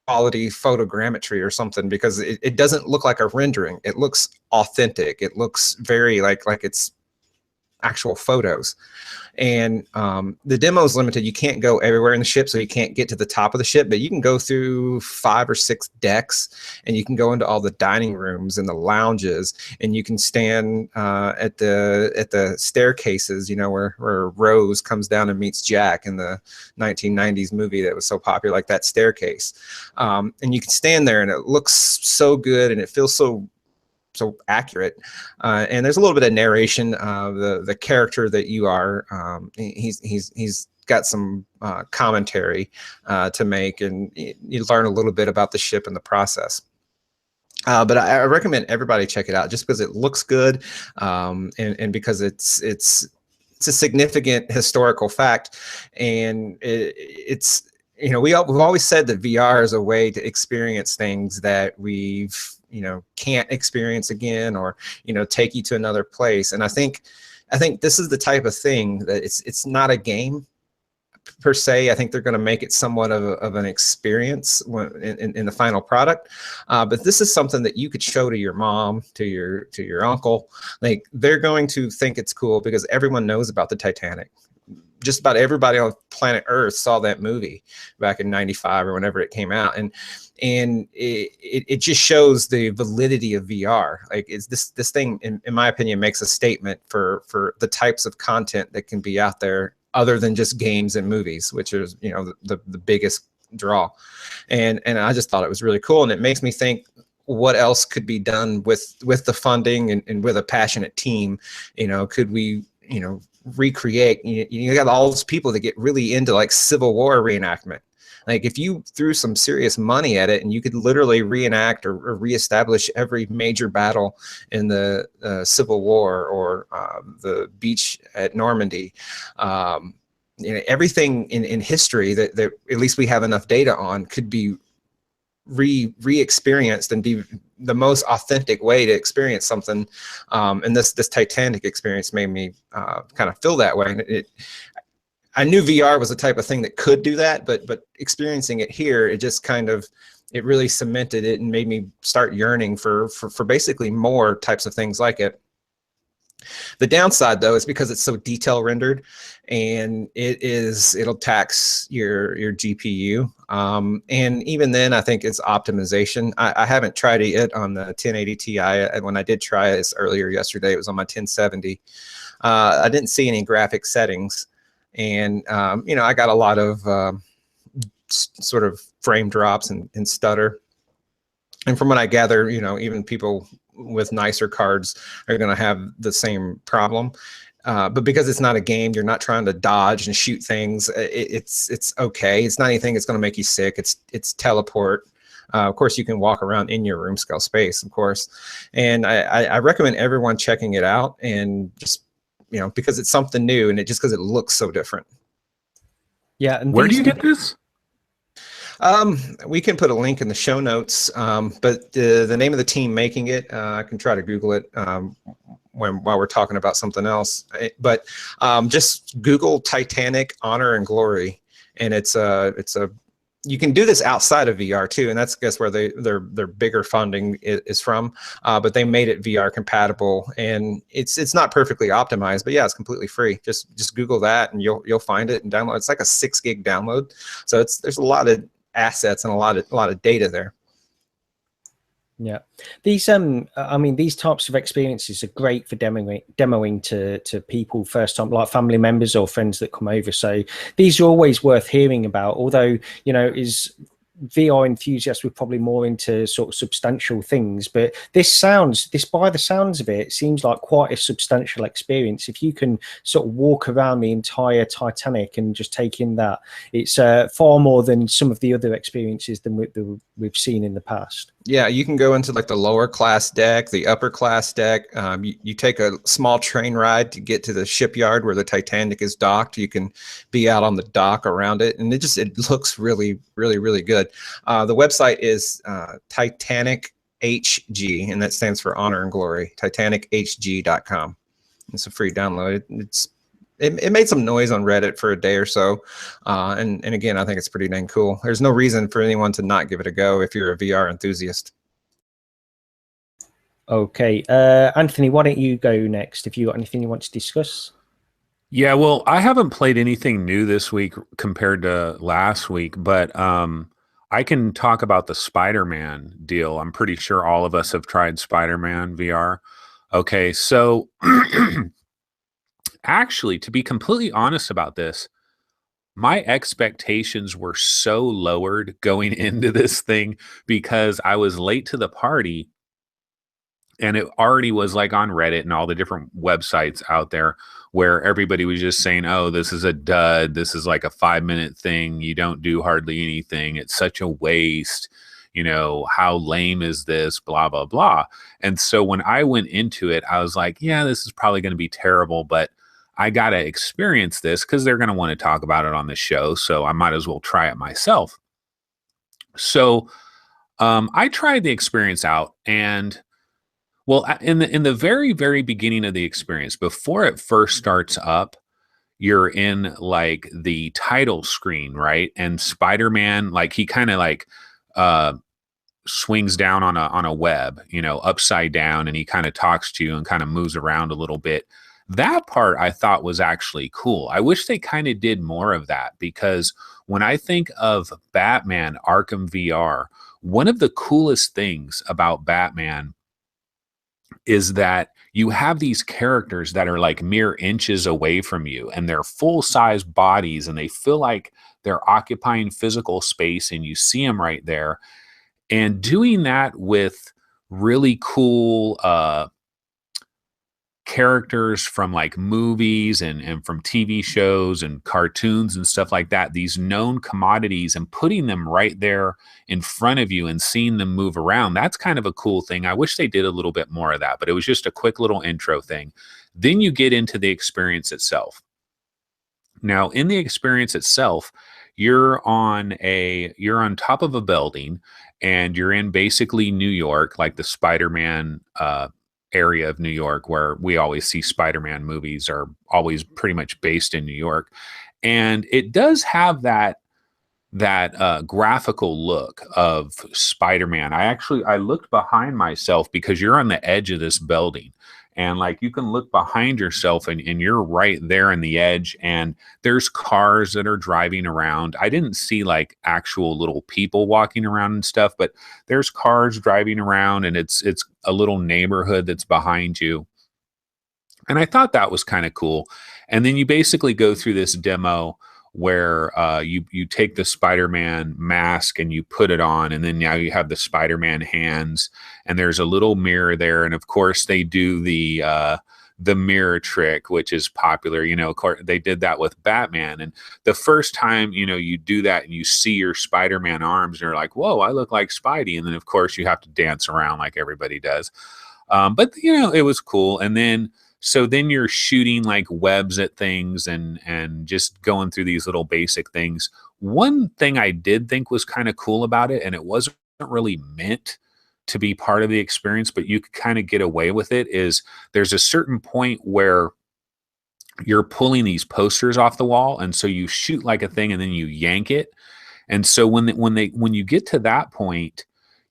quality photogrammetry or something, because it doesn't look like a rendering. It looks authentic. It looks very like it's actual photos. And the demo is limited. You can't go everywhere in the ship, so you can't get to the top of the ship, but you can go through 5 or 6 decks, and you can go into all the dining rooms and the lounges, and you can stand at the staircases, where Rose comes down and meets Jack in the 1990s movie that was so popular, like that staircase. And you can stand there, and it looks so good, and it feels so accurate, and there's a little bit of narration. The character that you are, he's got some commentary to make, and you learn a little bit about the ship and the process. But I recommend everybody check it out just because it looks good, and because it's a significant historical fact, and it's we've always said that VR is a way to experience things that we've can't experience again, or take you to another place. And I think this is the type of thing that it's not a game per se. I think they're going to make it somewhat of an experience in the final product. But this is something that you could show to your mom, to your uncle. Like, they're going to think it's cool because everyone knows about the Titanic. Just about everybody on planet Earth saw that movie back in '95 or whenever it came out, and it just shows the validity of VR. Like, it's this thing, in my opinion, makes a statement for the types of content that can be out there other than just games and movies, which is the biggest draw. And I just thought it was really cool, and it makes me think, what else could be done with the funding and with a passionate team. Could we, recreate, you got all those people that get really into like Civil War reenactment. Like if you threw some serious money at it and you could literally reenact or reestablish every major battle in the Civil War or the beach at Normandy, everything in history that at least we have enough data on could be re-experienced and be the most authentic way to experience something. And this Titanic experience made me kind of feel that way. And I knew VR was the type of thing that could do that, but experiencing it here, it just kind of, it really cemented it and made me start yearning for basically more types of things like it. The downside though is because it's so detail rendered, and it'll tax your GPU. And even then, I think it's optimization. I haven't tried it yet on the 1080 Ti. And when I did try it earlier yesterday, it was on my 1070. I didn't see any graphic settings, and I got a lot of sort of frame drops and stutter. And from what I gather, even people with nicer cards are going to have the same problem. But because it's not a game, you're not trying to dodge and shoot things. It's okay. It's not anything that's going to make you sick. It's teleport. Of course, you can walk around in your room scale space, of course. And I recommend everyone checking it out, and just because it's something new, and because it looks so different. Yeah. And where do you get this? We can put a link in the show notes, but the name of the team making it, I can try to Google it while we're talking about something else. But just Google Titanic Honor and Glory, and you can do this outside of VR too, and that's where their bigger funding is from. But they made it VR compatible, and it's not perfectly optimized, but yeah, it's completely free. Just Google that, and you'll find it and download. It's like a 6 gig download, so there's a lot of assets and a lot of data there. Yeah, these these types of experiences are great for demoing to people first time, like family members or friends that come over. So these are always worth hearing about. Although is VR enthusiasts were probably more into sort of substantial things, but this by the sounds of it, seems like quite a substantial experience. If you can sort of walk around the entire Titanic and just take in that, it's far more than some of the other experiences than we've seen in the past. Yeah, you can go into like the lower class deck, the upper class deck. You take a small train ride to get to the shipyard where the Titanic is docked. You can be out on the dock around it, and it looks really, really, really good. The website is Titanic HG, and that stands for Honor and Glory. TitanicHG.com. It's a free download. It made some noise on Reddit for a day or so, and again, I think it's pretty dang cool. There's no reason for anyone to not give it a go if you're a VR enthusiast. Okay, Anthony, why don't you go next? If you got anything you want to discuss? Yeah, well, I haven't played anything new this week compared to last week, but I can talk about the Spider-Man deal. I'm pretty sure all of us have tried Spider-Man VR. Okay, so actually, to be completely honest about this, my expectations were so lowered going into this thing because I was late to the party, and it already was like on Reddit and all the different websites out there where everybody was just saying, oh, this is a dud. This is like a 5-minute thing. You don't do hardly anything. It's such a waste. How lame is this? Blah, blah, blah. And so when I went into it, I was like, yeah, this is probably going to be terrible, but I got to experience this because they're going to want to talk about it on the show. So I might as well try it myself. So I tried the experience out, and well, in the very, very beginning of the experience, before it first starts up, you're in like the title screen, right? And Spider-Man, like he kind of like swings down on a web, upside down, and he kind of talks to you and kind of moves around a little bit. That part I thought was actually cool. I wish they kind of did more of that, because when I think of Batman Arkham VR, one of the coolest things about Batman is that you have these characters that are like mere inches away from you, and they're full-size bodies, and they feel like they're occupying physical space, and you see them right there. And doing that with really cool characters from like movies and from TV shows and cartoons and stuff like that, these known commodities, and putting them right there in front of you and seeing them move around. That's kind of a cool thing. I wish they did a little bit more of that, but it was just a quick little intro thing. Then you get into the experience itself. Now, in the experience itself, you're on top of a building, and you're in basically New York, like the Spider-Man area of New York, where we always see Spider-Man movies are always pretty much based in New York. And it does have that graphical look of Spider-Man. I looked behind myself, because you're on the edge of this building, and like you can look behind yourself, and you're right there in the edge, and there's cars that are driving around. I didn't see like actual little people walking around and stuff, but there's cars driving around, and it's a little neighborhood that's behind you. And I thought that was kind of cool. And then you basically go through this demo where you take the Spider-Man mask and you put it on, and then now you have the Spider-Man hands, and there's a little mirror there. And of course they do the mirror trick, which is popular. You know, of course they did that with Batman. And the first time, you know, you do that and you see your Spider-Man arms, and you're like, whoa, I look like Spidey. And then of course you have to dance around like everybody does. But you know, it was cool. And then then you're shooting like webs at things and just going through these little basic things. One thing I did think was kind of cool about it, and it wasn't really meant to be part of the experience, but you could kind of get away with it, is there's a certain point where you're pulling these posters off the wall, and so you shoot like a thing and then you yank it. And so when you get to that point,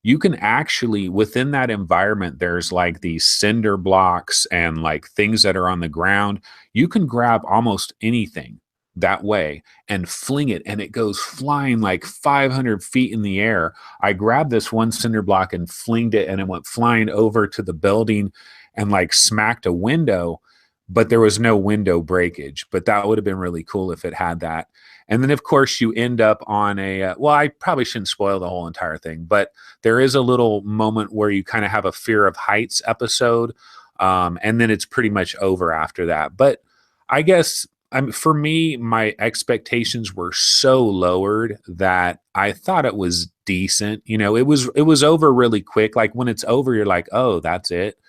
you can actually, within that environment, there's like these cinder blocks and like things that are on the ground. You can grab almost anything that way and fling it, and it goes flying like 500 feet in the air. I grabbed this one cinder block and flinged it, and it went flying over to the building and like smacked a window, but there was no window breakage. But that would have been really cool if it had that. And then, of course, you end up on I probably shouldn't spoil the whole entire thing, but there is a little moment where you kind of have a fear of heights episode. And then it's pretty much over after that. But I guess for me, my expectations were so lowered that I thought it was decent. You know, it was over really quick. Like when it's over, you're like, oh, that's it.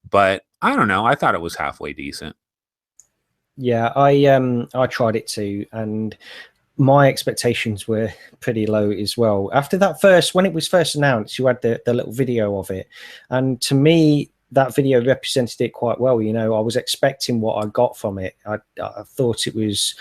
But I don't know. I thought it was halfway decent. Yeah, I tried it too, and my expectations were pretty low as well. After that when it was first announced, you had the little video of it, and to me, that video represented it quite well. You know, I was expecting what I got from it. I thought it was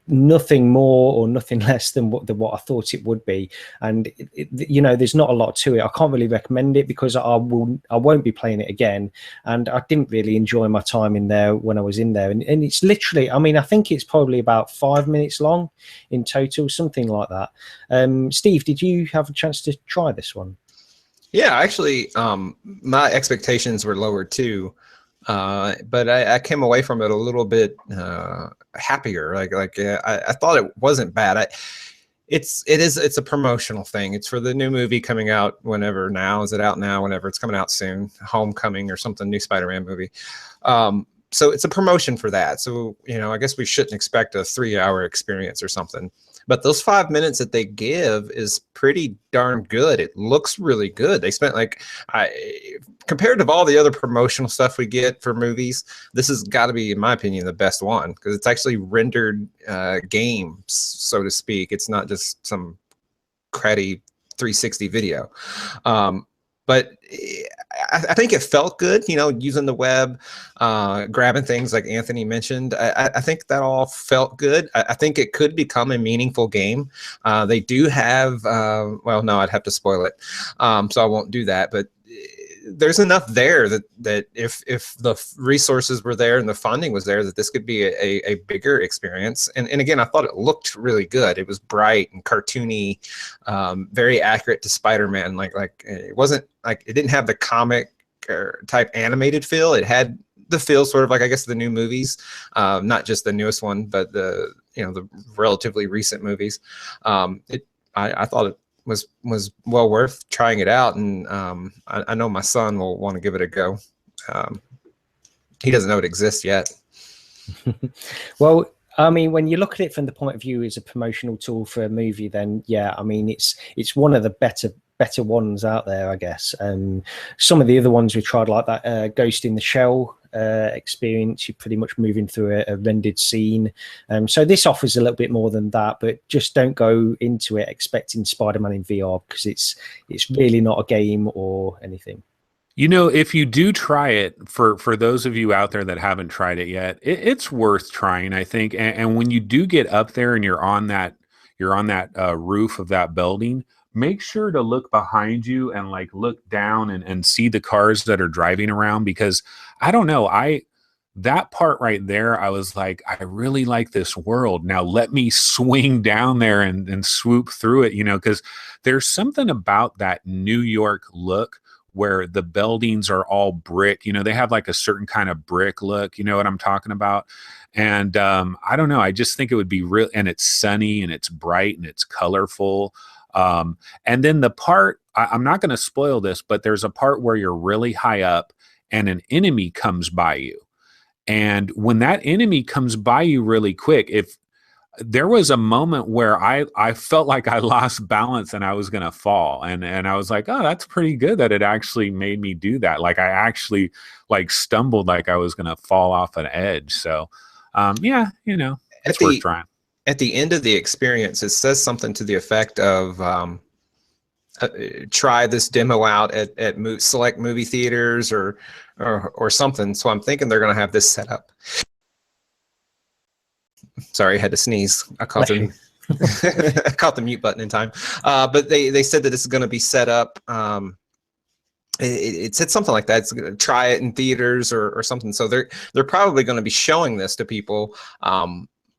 nothing more or nothing less than what I thought it would be. And you know, there's not a lot to it. I can't really recommend it because I won't be playing it again, and I didn't really enjoy my time in there when I was in there. And it's literally, I mean, I think it's probably about 5 minutes long in total, something like that. Steve, did you have a chance to try this one? Yeah, actually, my expectations were lower too. But I came away from it a little bit happier. I thought it wasn't bad. It's a promotional thing. It's for the new movie coming out whenever now. Is it out now? Whenever it's coming out soon, Homecoming or something, new Spider-Man movie. So it's a promotion for that. So, you know, I guess we shouldn't expect a 3-hour experience or something. But those 5 minutes that they give is pretty darn good. It looks really good. They spent compared to all the other promotional stuff we get for movies, this has got to be, in my opinion, the best one because it's actually rendered games, so to speak. It's not just some cruddy 360 video. But I think it felt good, you know, using the web, grabbing things like Anthony mentioned. I think that all felt good. I think it could become a meaningful game. They do have, well, no, I'd have to spoil it, so I won't do that. But there's enough there that if the resources were there and the funding was there, that this could be a bigger experience. And again, I thought it looked really good. It was bright and cartoony, very accurate to Spider-Man. Like it wasn't like it didn't have the comic type animated feel. It had the feel sort of like, I guess, the new movies, not just the newest one, but the relatively recent movies. I thought it was well worth trying it out, and I know my son will want to give it a go. He doesn't know it exists yet. Well, I mean, when you look at it from the point of view as a promotional tool for a movie, then yeah, I mean, it's one of the better ones out there, I guess. Some of the other ones we tried, like that Ghost in the Shell experience, you're pretty much moving through a rendered scene. So this offers a little bit more than that, but just don't go into it expecting Spider-Man in VR, because it's really not a game or anything. You know, if you do try it, for those of you out there that haven't tried it yet, it's worth trying, I think. And when you do get up there and you're on that roof of that building, make sure to look behind you and like look down and see the cars that are driving around, because I don't know, that part right there, I was like, I really like this world. Now let me swing down there and swoop through it, you know, because there's something about that New York look where the buildings are all brick. You know, they have like a certain kind of brick look, you know what I'm talking about? And I don't know, I just think it would be real, and it's sunny and it's bright and it's colorful. And then the part, I'm not going to spoil this, but there's a part where you're really high up and an enemy comes by you. And when that enemy comes by you really quick, if there was a moment where I felt like I lost balance and I was going to fall. And I was like, oh, that's pretty good that it actually made me do that. Like I actually like stumbled like I was going to fall off an edge. So yeah, you know, it's worth trying. At the end of the experience, it says something to the effect of try this demo out at select movie theaters or something. So I'm thinking they're going to have this set up. Sorry, I had to sneeze. I caught the I caught the mute button in time. But they said that this is going to be set up. It said something like that. It's going to try it in theaters or something. So they're probably going to be showing this to people,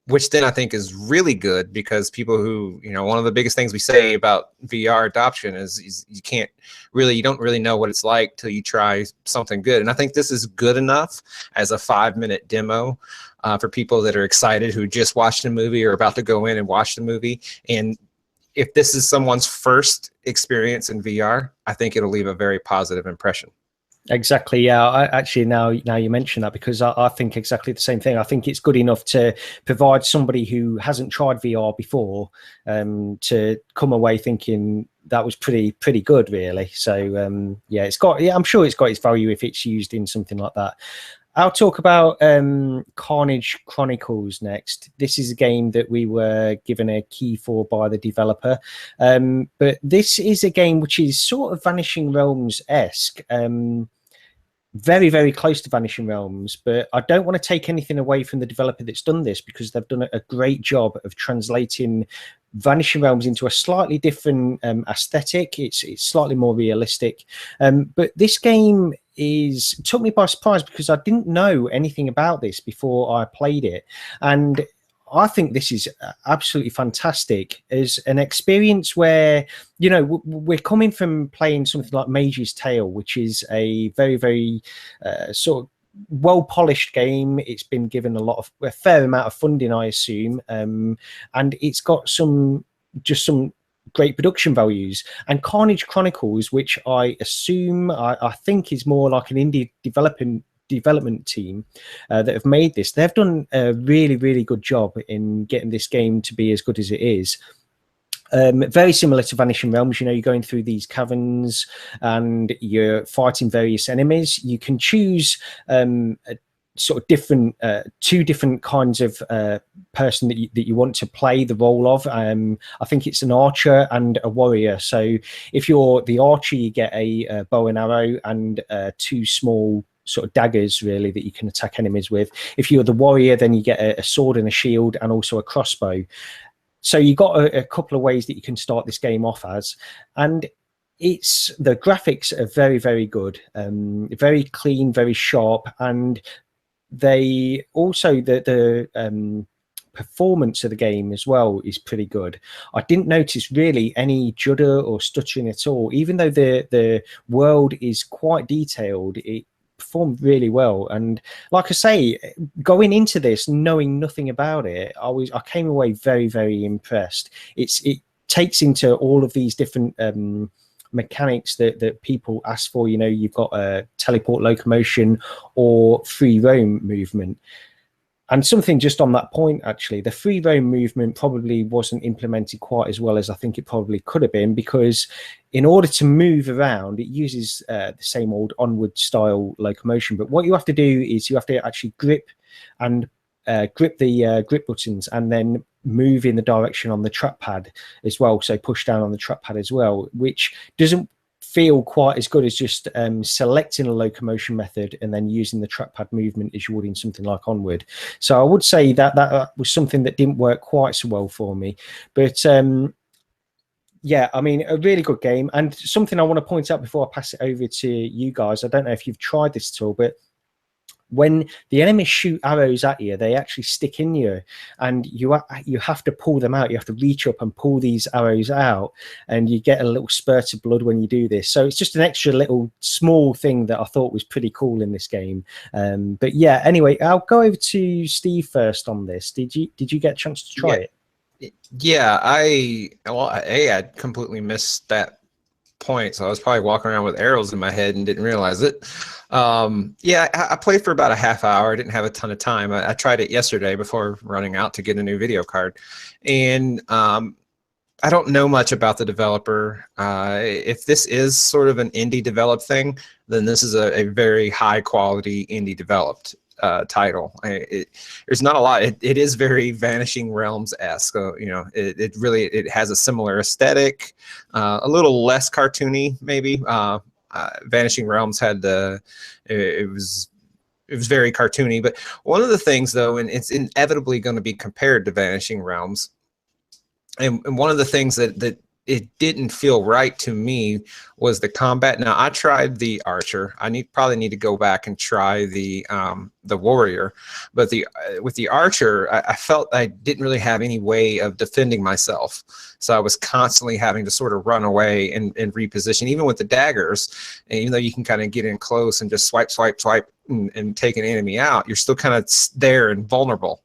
which then I think is really good, because people who, you know, one of the biggest things we say about VR adoption is you don't really know what it's like till you try something good. And I think this is good enough as a 5-minute demo for people that are excited, who just watched a movie or about to go in and watch the movie. And if this is someone's first experience in VR, I think it'll leave a very positive impression. Exactly. Yeah. I actually, now you mention that, because I think exactly the same thing. I think it's good enough to provide somebody who hasn't tried VR before to come away thinking that was pretty good, really. So yeah, I'm sure it's got its value if it's used in something like that. I'll talk about Karnage Chronicles next. This is a game that we were given a key for by the developer. But this is a game which is sort of Vanishing Realms-esque. Very, very close to Vanishing Realms, but I don't want to take anything away from the developer that's done this, because they've done a great job of translating Vanishing Realms into a slightly different aesthetic. It's slightly more realistic. But this game took me by surprise, because I didn't know anything about this before I played it. And I think this is absolutely fantastic as an experience where, you know, we're coming from playing something like Mage's Tale, which is a very, very sort of well-polished game. It's been given a fair amount of funding, I assume, and it's got some great production values. And Karnage Chronicles, which I assume, I think is more like an indie development team that have made this. They've done a really, really good job in getting this game to be as good as it is. Very similar to Vanishing Realms. You know, you're going through these caverns and you're fighting various enemies. You can choose sort of different two different kinds of person that you want to play the role of. I think it's an archer and a warrior. So if you're the archer, you get a bow and arrow and 2 small sort of daggers, really, that you can attack enemies with. If you're the warrior, then you get a sword and a shield and also a crossbow. So you got a couple of ways that you can start this game off as. And the graphics are very, very good, very clean, very sharp, and they also the performance of the game as well is pretty good. I didn't notice really any judder or stuttering at all, even though the world is quite detailed. It performed really well, and like I say, going into this knowing nothing about it, I came away very, very impressed. takes into all of these different mechanics that people ask for. You've got a teleport, locomotion, or free roam movement. And something just on that point, actually, the free roam movement probably wasn't implemented quite as well as I think it probably could have been, because in order to move around, it uses the same old onward style locomotion. But what you have to do is you have to actually grip the grip buttons and then move in the direction on the trackpad as well. So push down on the trackpad as well, which doesn't feel quite as good as just selecting a locomotion method and then using the trackpad movement as you would in something like Onward. So I would say that was something that didn't work quite so well for me. But yeah, I mean, a really good game. And something I want to point out before I pass it over to you guys, I don't know if you've tried this at all, but when the enemies shoot arrows at you, they actually stick in you, and you have to pull them out. You have to reach up and pull these arrows out, and you get a little spurt of blood when you do this. So it's just an extra little small thing that I thought was pretty cool in this game. But yeah, anyway, I'll go over to Steve first on this. Did you get a chance to try it? Yeah, I completely missed that point, so I was probably walking around with arrows in my head and didn't realize it. Yeah, I played for about a half hour. I didn't have a ton of time. I tried it yesterday before running out to get a new video card, and I don't know much about the developer. If this is sort of an indie developed thing, then this is a very high quality indie developed title. There's not a lot. It is very Vanishing Realms-esque. It really has a similar aesthetic, a little less cartoony maybe. Vanishing Realms had it was very cartoony. But one of the things though, and it's inevitably going to be compared to Vanishing Realms, and one of the things that it didn't feel right to me was the combat. Now I tried the archer. I probably need to go back and try the warrior. But with the archer, I felt I didn't really have any way of defending myself. So I was constantly having to sort of run away and reposition. Even with the daggers, and even though you can kind of get in close and just swipe, and take an enemy out, you're still kind of there and vulnerable.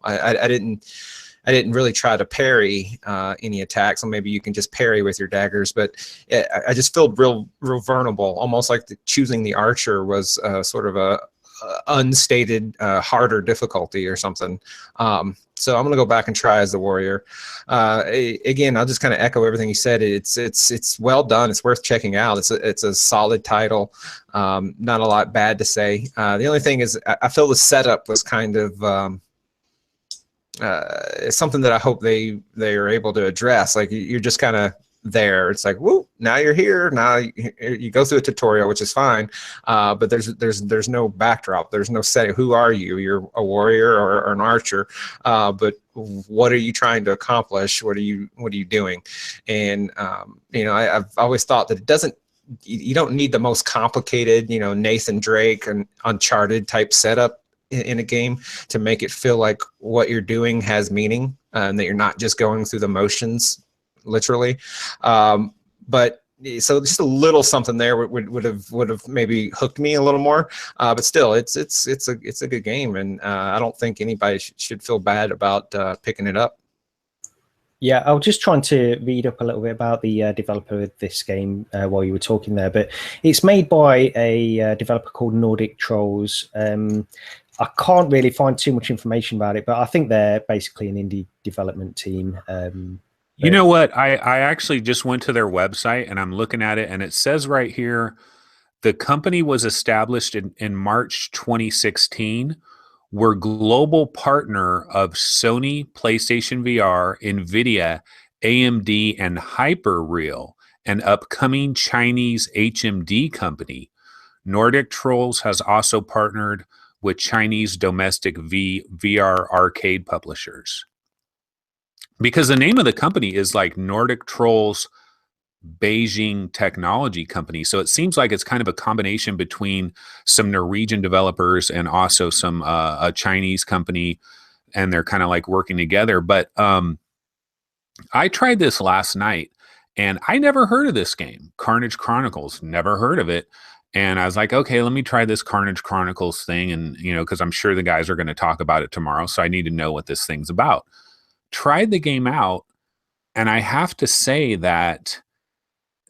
I didn't really try to parry any attacks, so maybe you can just parry with your daggers, but I just felt real vulnerable, almost like choosing the archer was sort of a unstated harder difficulty or something. So I'm gonna go back and try as the warrior. Again, I'll just kind of echo everything you said. It's well done. It's worth checking out. It's a solid title. Not a lot bad to say. The only thing is I feel the setup was kind of it's something that I hope they are able to address. Like you're just kind of there. It's like, whoop, now you're here. Now you go through a tutorial, which is fine. But there's no backdrop. There's no setting. Who are you? You're a warrior or an archer. But what are you trying to accomplish? What are you doing? And I've always thought that you don't need the most complicated, Nathan Drake and Uncharted type setup in a game to make it feel like what you're doing has meaning, and that you're not just going through the motions literally. But so just a little something there would have maybe hooked me a little more. But still, it's a good game, and I don't think anybody should feel bad about picking it up. Yeah, I was just trying to read up a little bit about the developer of this game while you were talking there, but it's made by a developer called Nordic Trolls. I can't really find too much information about it, but I think they're basically an indie development team. You know what? I actually just went to their website and I'm looking at it, and it says right here, the company was established in March 2016. We're global partner of Sony, PlayStation VR, NVIDIA, AMD, and Hyperreal, an upcoming Chinese HMD company. Nordic Trolls has also partnered with Chinese domestic VR arcade publishers. Because the name of the company is like Nordic Trolls Beijing Technology Company. So it seems like it's kind of a combination between some Norwegian developers and also some a Chinese company, and they're kind of like working together. But I tried this last night and I never heard of this game, Karnage Chronicles, never heard of it. And I was like, okay, let me try this Karnage Chronicles thing. And, because I'm sure the guys are going to talk about it tomorrow. So I need to know what this thing's about. Tried the game out. And I have to say that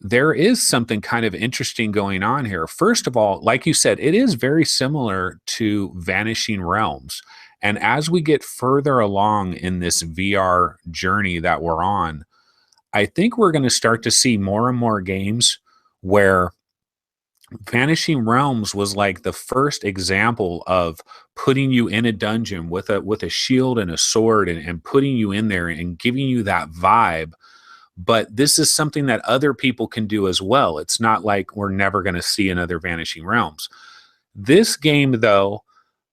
there is something kind of interesting going on here. First of all, like you said, it is very similar to Vanishing Realms. And as we get further along in this VR journey that we're on, I think we're going to start to see more and more games where Vanishing Realms was like the first example of putting you in a dungeon with a shield and a sword, and putting you in there and giving you that vibe. But this is something that other people can do as well. It's not like we're never going to see another Vanishing Realms. This game, though,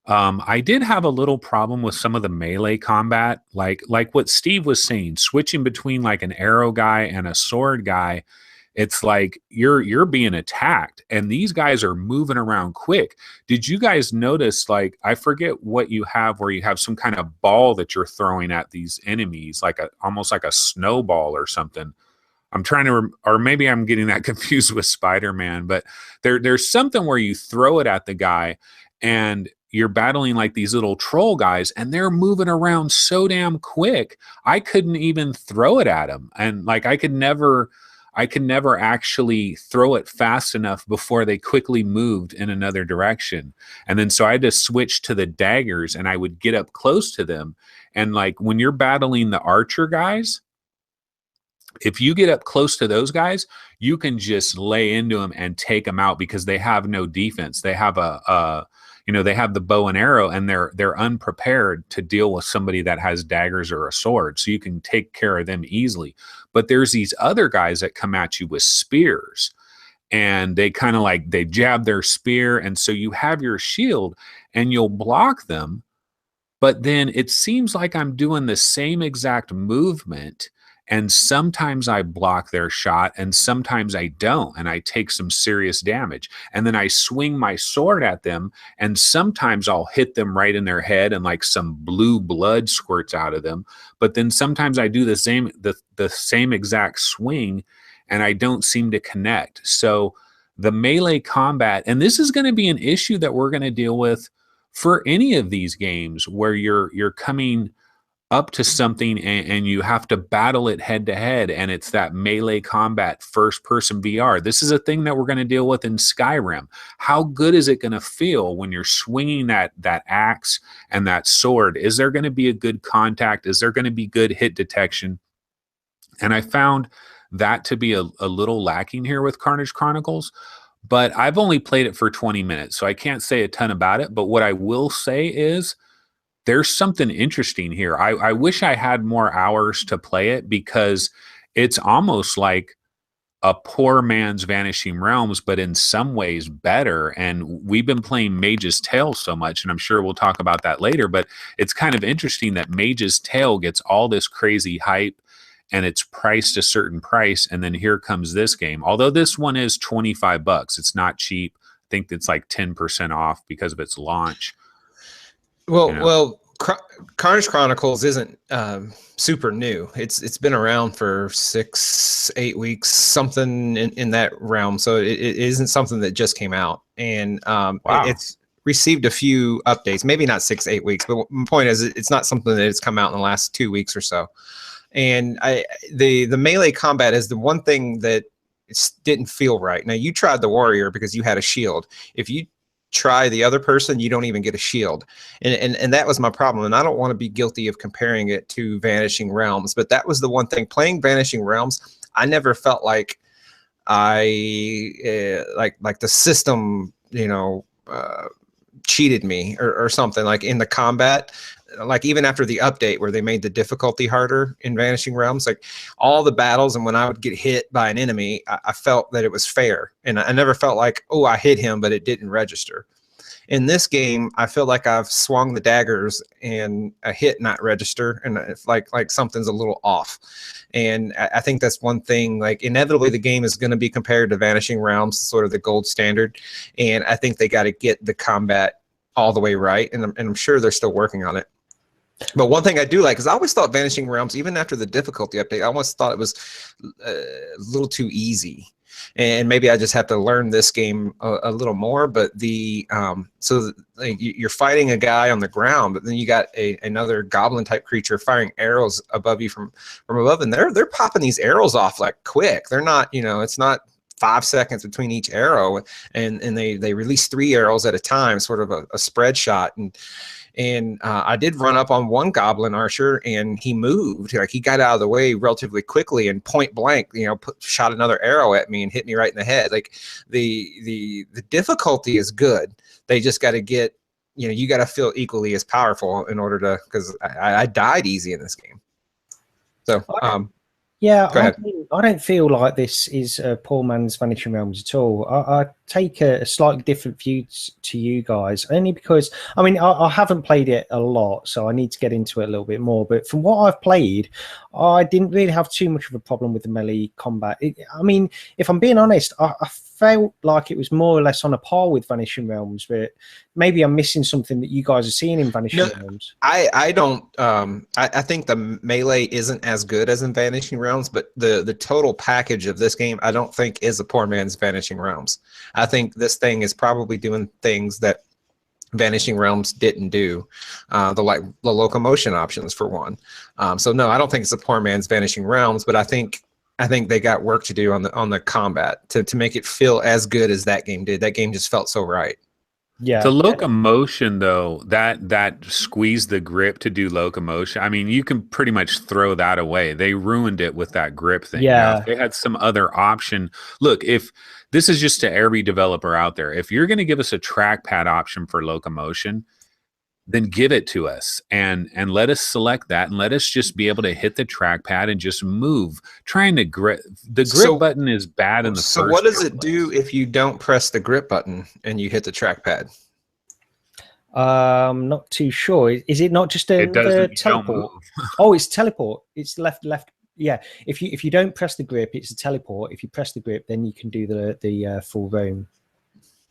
I did have a little problem with some of the melee combat, like what Steve was saying, switching between like an arrow guy and a sword guy. It's like you're being attacked, and these guys are moving around quick. Did you guys notice, like, I forget what you have, where you have some kind of ball that you're throwing at these enemies, like almost like a snowball or something. I'm trying to, or maybe I'm getting that confused with Spider-Man, but there's something where you throw it at the guy, and you're battling like these little troll guys, and they're moving around so damn quick. I couldn't even throw it at them, and like I could never actually throw it fast enough before they quickly moved in another direction. And then so I had to switch to the daggers, and I would get up close to them. And like when you're battling the archer guys, if you get up close to those guys, you can just lay into them and take them out, because they have no defense. They have they have the bow and arrow, and they're unprepared to deal with somebody that has daggers or a sword. So you can take care of them easily. But there's these other guys that come at you with spears, and they kind of like, they jab their spear. And so you have your shield and you'll block them. But then it seems like I'm doing the same exact movement, and sometimes I block their shot and sometimes I don't, and I take some serious damage. And then I swing my sword at them, and sometimes I'll hit them right in their head and like some blue blood squirts out of them. But then sometimes I do the same exact swing, and I don't seem to connect. So the melee combat, and this is going to be an issue that we're going to deal with for any of these games where you're coming up to something, and you have to battle it head to head, and it's that melee combat first person VR. This is a thing that we're going to deal with in Skyrim. How good is it going to feel when you're swinging that axe and that sword? Is there going to be a good contact? Is there going to be good hit detection? And I found that to be a little lacking here with Karnage Chronicles. But I've only played it for 20 minutes, so I can't say a ton about it. But what I will say is, there's something interesting here. I wish I had more hours to play it, because it's almost like a poor man's Vanishing Realms, but in some ways better. And we've been playing Mage's Tale so much, and I'm sure we'll talk about that later, but it's kind of interesting that Mage's Tale gets all this crazy hype, and it's priced a certain price, and then here comes this game. Although this one is $25, it's not cheap. I think it's like 10% off because of its launch. Karnage Chronicles isn't super new. It's been around for 6-8 weeks, something in that realm. So it isn't something that just came out, and it's received a few updates. Maybe not 6-8 weeks, but my point is, it's not something that has come out in the last 2 weeks or so. And the melee combat is the one thing that didn't feel right. Now, you tried the warrior because you had a shield. If you try the other person, you don't even get a shield, and that was my problem. And I don't want to be guilty of comparing it to Vanishing Realms, but that was the one thing. Playing Vanishing Realms, I never felt like like the system cheated me or something, like in the combat. Like even after the update where they made the difficulty harder in Vanishing Realms, like all the battles, and when I would get hit by an enemy, I felt that it was fair, and I never felt like, oh, I hit him, but it didn't register. In this game, I feel like I've swung the daggers and a hit not register, and it's like something's a little off. And I think that's one thing. Like inevitably, the game is going to be compared to Vanishing Realms, sort of the gold standard, and I think they got to get the combat all the way right, and I'm sure they're still working on it. But one thing I do like is I always thought Vanishing Realms, even after the difficulty update, I always thought it was a little too easy. and maybe I just have to learn this game a little more. But you're fighting a guy on the ground, but then you got another goblin type creature firing arrows above you from above, and they're popping these arrows off like quick. They're not, it's not 5 seconds between each arrow, and they release 3 arrows at a time, sort of a spread shot. And I did run up on one goblin archer, and he moved. Like, he got out of the way relatively quickly, and point blank, shot another arrow at me and hit me right in the head. Like, the difficulty is good. They just got to get, you got to feel equally as powerful in order to, because I died easy in this game. So, yeah, go ahead. I don't feel like this is a poor man's Vanishing Realms at all. I take a slightly different view to you guys, only because, I haven't played it a lot, so I need to get into it a little bit more. But from what I've played, I didn't really have too much of a problem with the melee combat. If I'm being honest, I felt like it was more or less on a par with Vanishing Realms, but maybe I'm missing something that you guys are seeing in Vanishing Realms. I don't. I think the melee isn't as good as in Vanishing Realms, but the total package of this game, I don't think is a poor man's Vanishing Realms. I think this thing is probably doing things that Vanishing Realms didn't do, the locomotion options for one. So no, I don't think it's a poor man's Vanishing Realms, but I think they got work to do on the combat to make it feel as good as that game did. That game just felt so right. Yeah, the locomotion though, that squeeze the grip to do locomotion. You can pretty much throw that away. They ruined it with that grip thing. Yeah, now, if they had some other option. Look, if this is just to every developer out there, if you're going to give us a trackpad option for locomotion, then give it to us and let us select that, and let us just be able to hit the trackpad and just move. Trying to grip the grip button is bad in the first. So what does it do if you don't press the grip button and you hit the trackpad? Not too sure. Is it not just a teleport? Oh, it's teleport. It's left. Yeah. If you don't press the grip, it's a teleport. If you press the grip, then you can do the full roam.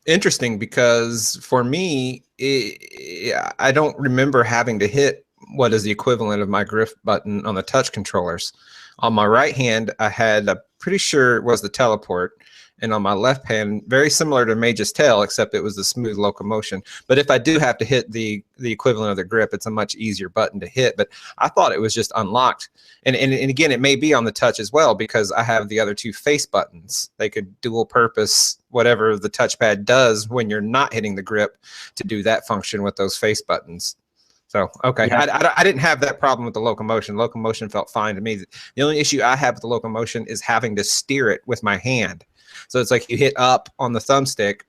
Interesting, because for me, I don't remember having to hit what is the equivalent of my grip button on the touch controllers. On my right hand, I had, pretty sure it was the teleport, and on my left hand, very similar to Mage's Tail, except it was the smooth locomotion. But if I do have to hit the equivalent of the grip, it's a much easier button to hit. But I thought it was just unlocked. And again, it may be on the touch as well, because I have the other 2 face buttons. They could dual purpose whatever the touchpad does when you're not hitting the grip to do that function with those face buttons. So, okay. Yeah. I didn't have that problem with the locomotion. Locomotion felt fine to me. The only issue I have with the locomotion is having to steer it with my hand. So it's like you hit up on the thumbstick,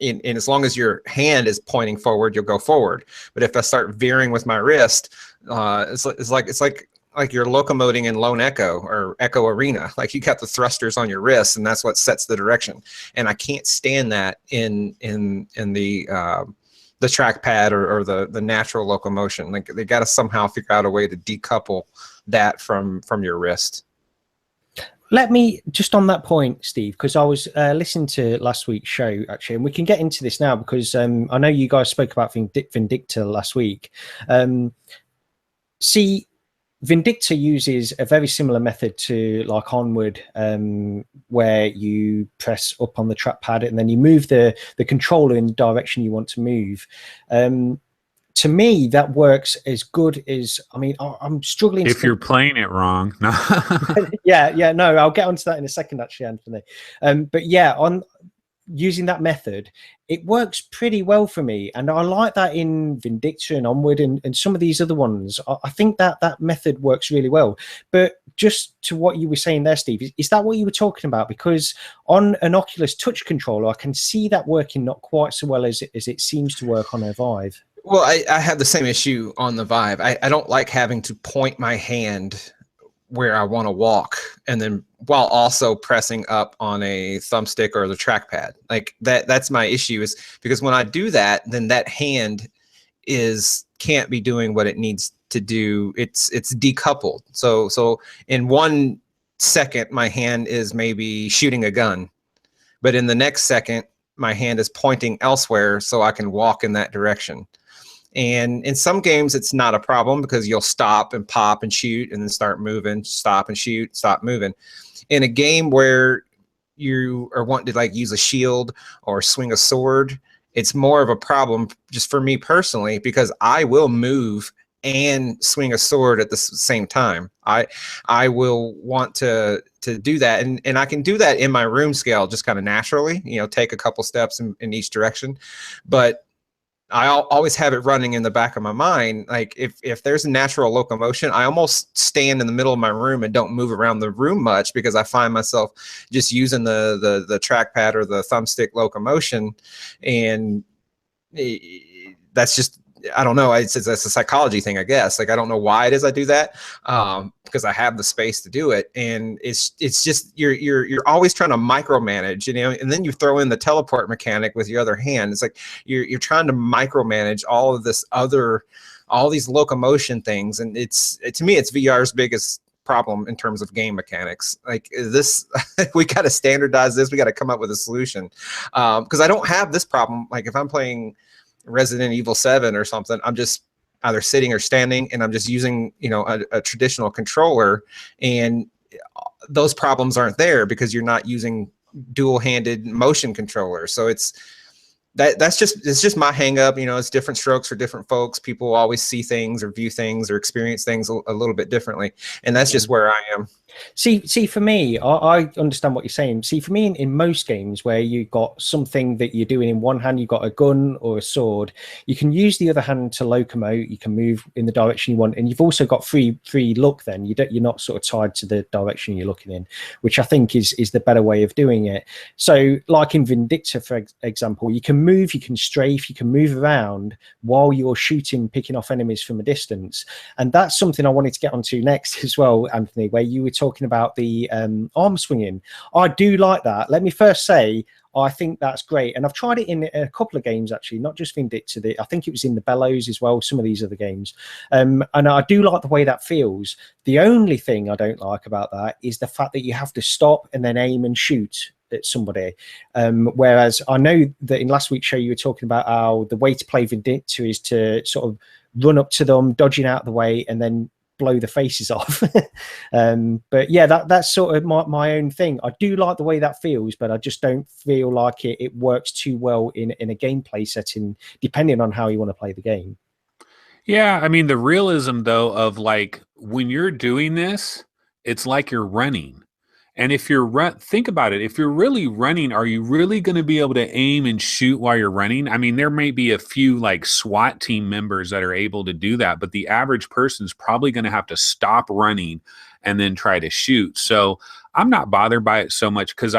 and as long as your hand is pointing forward, you'll go forward. But if I start veering with my wrist, it's like you're locomoting in Lone Echo or Echo Arena. Like, you got the thrusters on your wrist, and that's what sets the direction. And I can't stand that in the trackpad or the natural locomotion. Like, they got to somehow figure out a way to decouple that from your wrist. Let me just on that point, Steve, because I was listening to last week's show, actually, and we can get into this now because I know you guys spoke about Vindicta last week. See, Vindicta uses a very similar method to like Onward, where you press up on the trackpad and then you move the controller in the direction you want to move. To me, that works as good as, I'm struggling. If you're playing it wrong. No. Yeah, no, I'll get onto that in a second, actually, Anthony. But yeah, on using that method, it works pretty well for me. And I like that in Vindicta and Onward and some of these other ones. I think that method works really well. But just to what you were saying there, Steve, is that what you were talking about? Because on an Oculus touch controller, I can see that working not quite so well as it seems to work on a Vive. Well, I have the same issue on the Vive. I don't like having to point my hand where I want to walk, and then while also pressing up on a thumbstick or the trackpad. Like that's my issue, is because when I do that, then that hand can't be doing what it needs to do. It's decoupled. So in 1 second, my hand is maybe shooting a gun, but in the next second, my hand is pointing elsewhere so I can walk in that direction. And in some games, it's not a problem because you'll stop and pop and shoot and then start moving, stop and shoot, stop moving. In a game where you are wanting to like use a shield or swing a sword, it's more of a problem just for me personally, because I will move and swing a sword at the same time. I will want to do that, and I can do that in my room scale just kind of naturally, you know, take a couple steps in each direction. But I always have it running in the back of my mind, like if there's a natural locomotion, I almost stand in the middle of my room and don't move around the room much, because I find myself just using the trackpad or the thumbstick locomotion, and that's just, I don't know. It's a psychology thing, I guess. Like, I don't know why it is I do that, because I have the space to do it, and it's just you're always trying to micromanage, you know. And then you throw in the teleport mechanic with your other hand. It's like you're trying to micromanage all of this all these locomotion things, and to me it's VR's biggest problem in terms of game mechanics. Like this, we got to standardize this. We got to come up with a solution, because I don't have this problem. Like if I'm playing Resident Evil 7 or something, I'm just either sitting or standing, and I'm just using, you know, a traditional controller, and those problems aren't there because you're not using dual-handed motion controllers. So it's just my hang up. You know, it's different strokes for different folks. People always see things or view things or experience things a little bit differently, and that's just where I am. See, for me, I understand what you're saying. See, for me, in most games where you've got something that you're doing in one hand, you've got a gun or a sword, you can use the other hand to locomote. You can move in the direction you want, and you've also got free look. Then you're not sort of tied to the direction you're looking in, which I think is the better way of doing it. So, like in Vindicta, for example, you can move, you can strafe, you can move around while you're shooting, picking off enemies from a distance, and that's something I wanted to get onto next as well, Anthony, where you were talking about the arm swinging. I do like that. Let me first say, I think that's great, and I've tried it in a couple of games actually, not just Vindicta. I think it was in the Bellows as well, some of these other games, and I do like the way that feels. The only thing I don't like about that is the fact that you have to stop and then aim and shoot at somebody, whereas I know that in last week's show you were talking about how the way to play Vindicta is to sort of run up to them, dodging out of the way, and then blow the faces off. But yeah, that's sort of my own thing. I do like the way that feels, but I just don't feel like it works too well in a gameplay setting, depending on how you want to play the game. Yeah, I mean, the realism though of like when you're doing this, it's like you're running. And if you're think about it, if you're really running, are you really going to be able to aim and shoot while you're running? I mean, there may be a few like SWAT team members that are able to do that, but the average person's probably going to have to stop running and then try to shoot. So I'm not bothered by it so much, because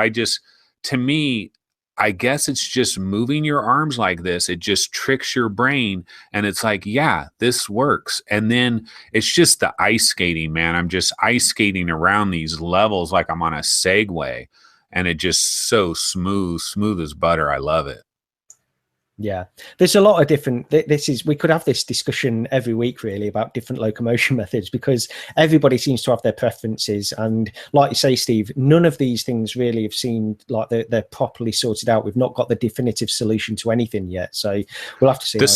to me, I guess it's just moving your arms like this. It just tricks your brain, and it's like, yeah, this works. And then it's just the ice skating, man. I'm just ice skating around these levels like I'm on a Segway, and it just so smooth as butter. I love it. Yeah, there's a lot of different. We could have this discussion every week, really, about different locomotion methods, because everybody seems to have their preferences. And like you say, Steve, none of these things really have seemed like they're properly sorted out. We've not got the definitive solution to anything yet, so we'll have to see. The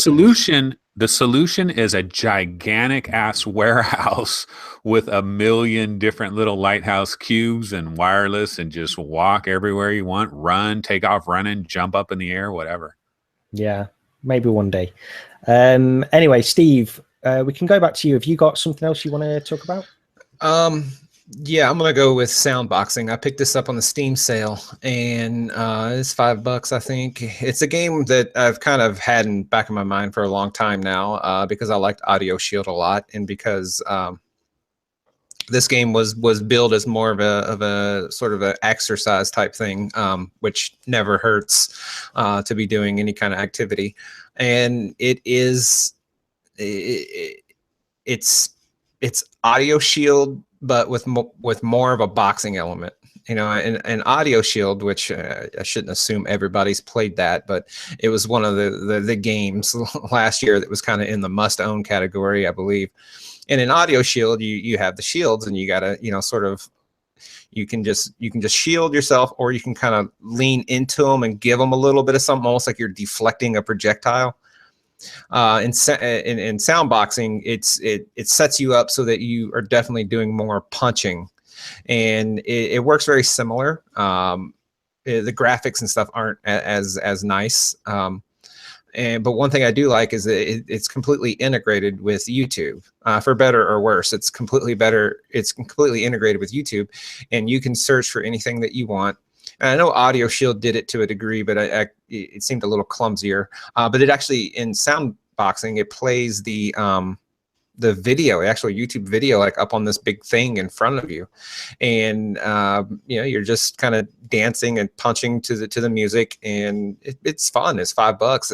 solution is a gigantic ass warehouse with a million different little lighthouse cubes and wireless, and just walk everywhere you want, run, take off running, jump up in the air, whatever. Yeah, maybe one day. Anyway, Steve, we can go back to you. Have you got something else you want to talk about? Yeah, I'm gonna go with Soundboxing. I picked this up on the Steam sale, and it's $5, I think. It's a game that I've kind of had in back of my mind for a long time now, because I liked Audio Shield a lot, and because this game was billed as more of a sort of an exercise type thing, which never hurts to be doing any kind of activity. And it's Audio Shield, but with more of a boxing element. You know, and Audio Shield, which I shouldn't assume everybody's played that, but it was one of the games last year that was kind of in the must-own category, I believe. And in Audio Shield, you have the shields, and you gotta, you know, sort of, you can just shield yourself, or you can kind of lean into them and give them a little bit of something, almost like you're deflecting a projectile. In Soundboxing, it sets you up so that you are definitely doing more punching, and it works very similar. the graphics and stuff aren't as nice. But one thing I do like is that it's completely integrated with YouTube, for better or worse. It's completely integrated with YouTube, and you can search for anything that you want. And I know Audio Shield did it to a degree, but it seemed a little clumsier. But it actually, in sound boxing, it plays the video, actual YouTube video, like up on this big thing in front of you, and you know, you're just kind of dancing and punching to the music, and it's fun. It's $5.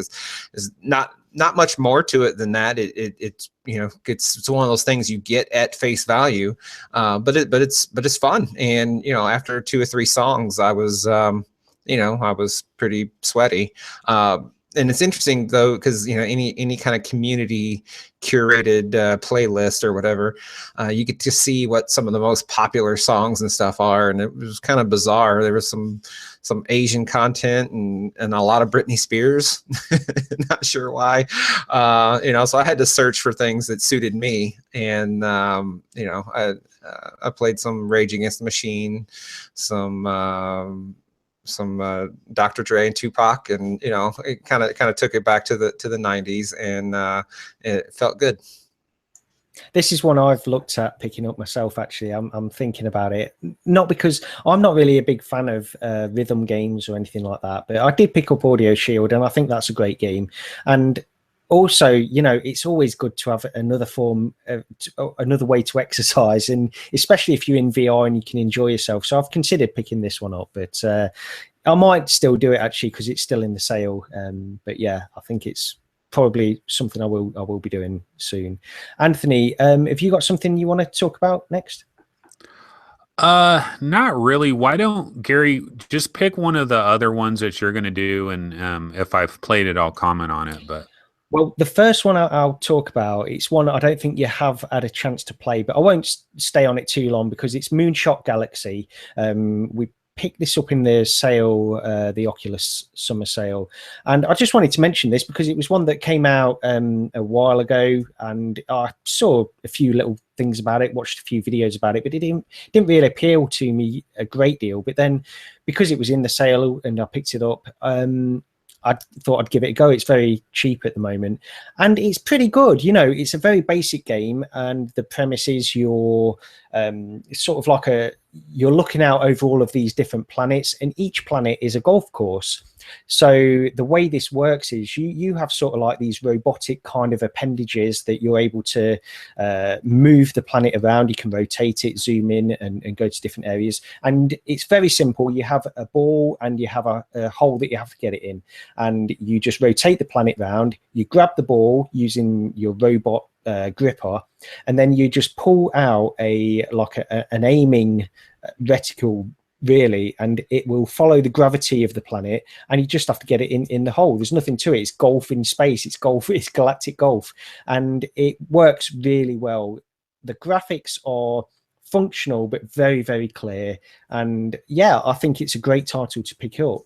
It's not much more to it than that. It's you know, it's one of those things you get at face value, but it's fun. And you know, after 2 or 3 songs, I was you know, I was pretty sweaty. And it's interesting though, because you know, any kind of community curated playlist or whatever, you get to see what some of the most popular songs and stuff are, and it was kind of bizarre. There was some Asian content and a lot of Britney Spears. Not sure why, you know. So I had to search for things that suited me, and you know, I played some Rage Against the Machine, some Dr. Dre and Tupac, and you know, it kind of took it back to the 90s, and it felt good. This is one I've looked at picking up myself. Actually, I'm thinking about it, not because I'm not really a big fan of rhythm games or anything like that, but I did pick up Audio Shield, and I think that's a great game. And also, you know, it's always good to have another form, another way to exercise, and especially if you're in VR and you can enjoy yourself. So I've considered picking this one up, but I might still do it actually because it's still in the sale. But yeah, I think it's probably something I will be doing soon. Anthony, have you got something you want to talk about next? Not really. Why don't Gary just pick one of the other ones that you're going to do, and if I've played it, I'll comment on it. But well, the first one I'll talk about, it's one I don't think you have had a chance to play, but I won't stay on it too long because it's Moonshot Galaxy. We picked this up in the sale, the Oculus summer sale, and I just wanted to mention this because it was one that came out a while ago, and I saw a few little things about it, watched a few videos about it, but it didn't really appeal to me a great deal. But then because it was in the sale and I picked it up, I thought I'd give it a go. It's very cheap at the moment, and it's pretty good. You know, it's a very basic game, and the premise is you're sort of like you're looking out over all of these different planets, and each planet is a golf course. So the way this works is you have sort of like these robotic kind of appendages that you're able to move the planet around. You can rotate it, zoom in, and go to different areas. And it's very simple. You have a ball and you have a hole that you have to get it in. And you just rotate the planet round. You grab the ball using your robot gripper, and then you just pull out an aiming reticle, really, and it will follow the gravity of the planet, and you just have to get it in the hole. There's nothing to it. It's golf in space. It's galactic golf, and it works really well. The graphics are functional but very, very clear, and yeah, I think it's a great title to pick up.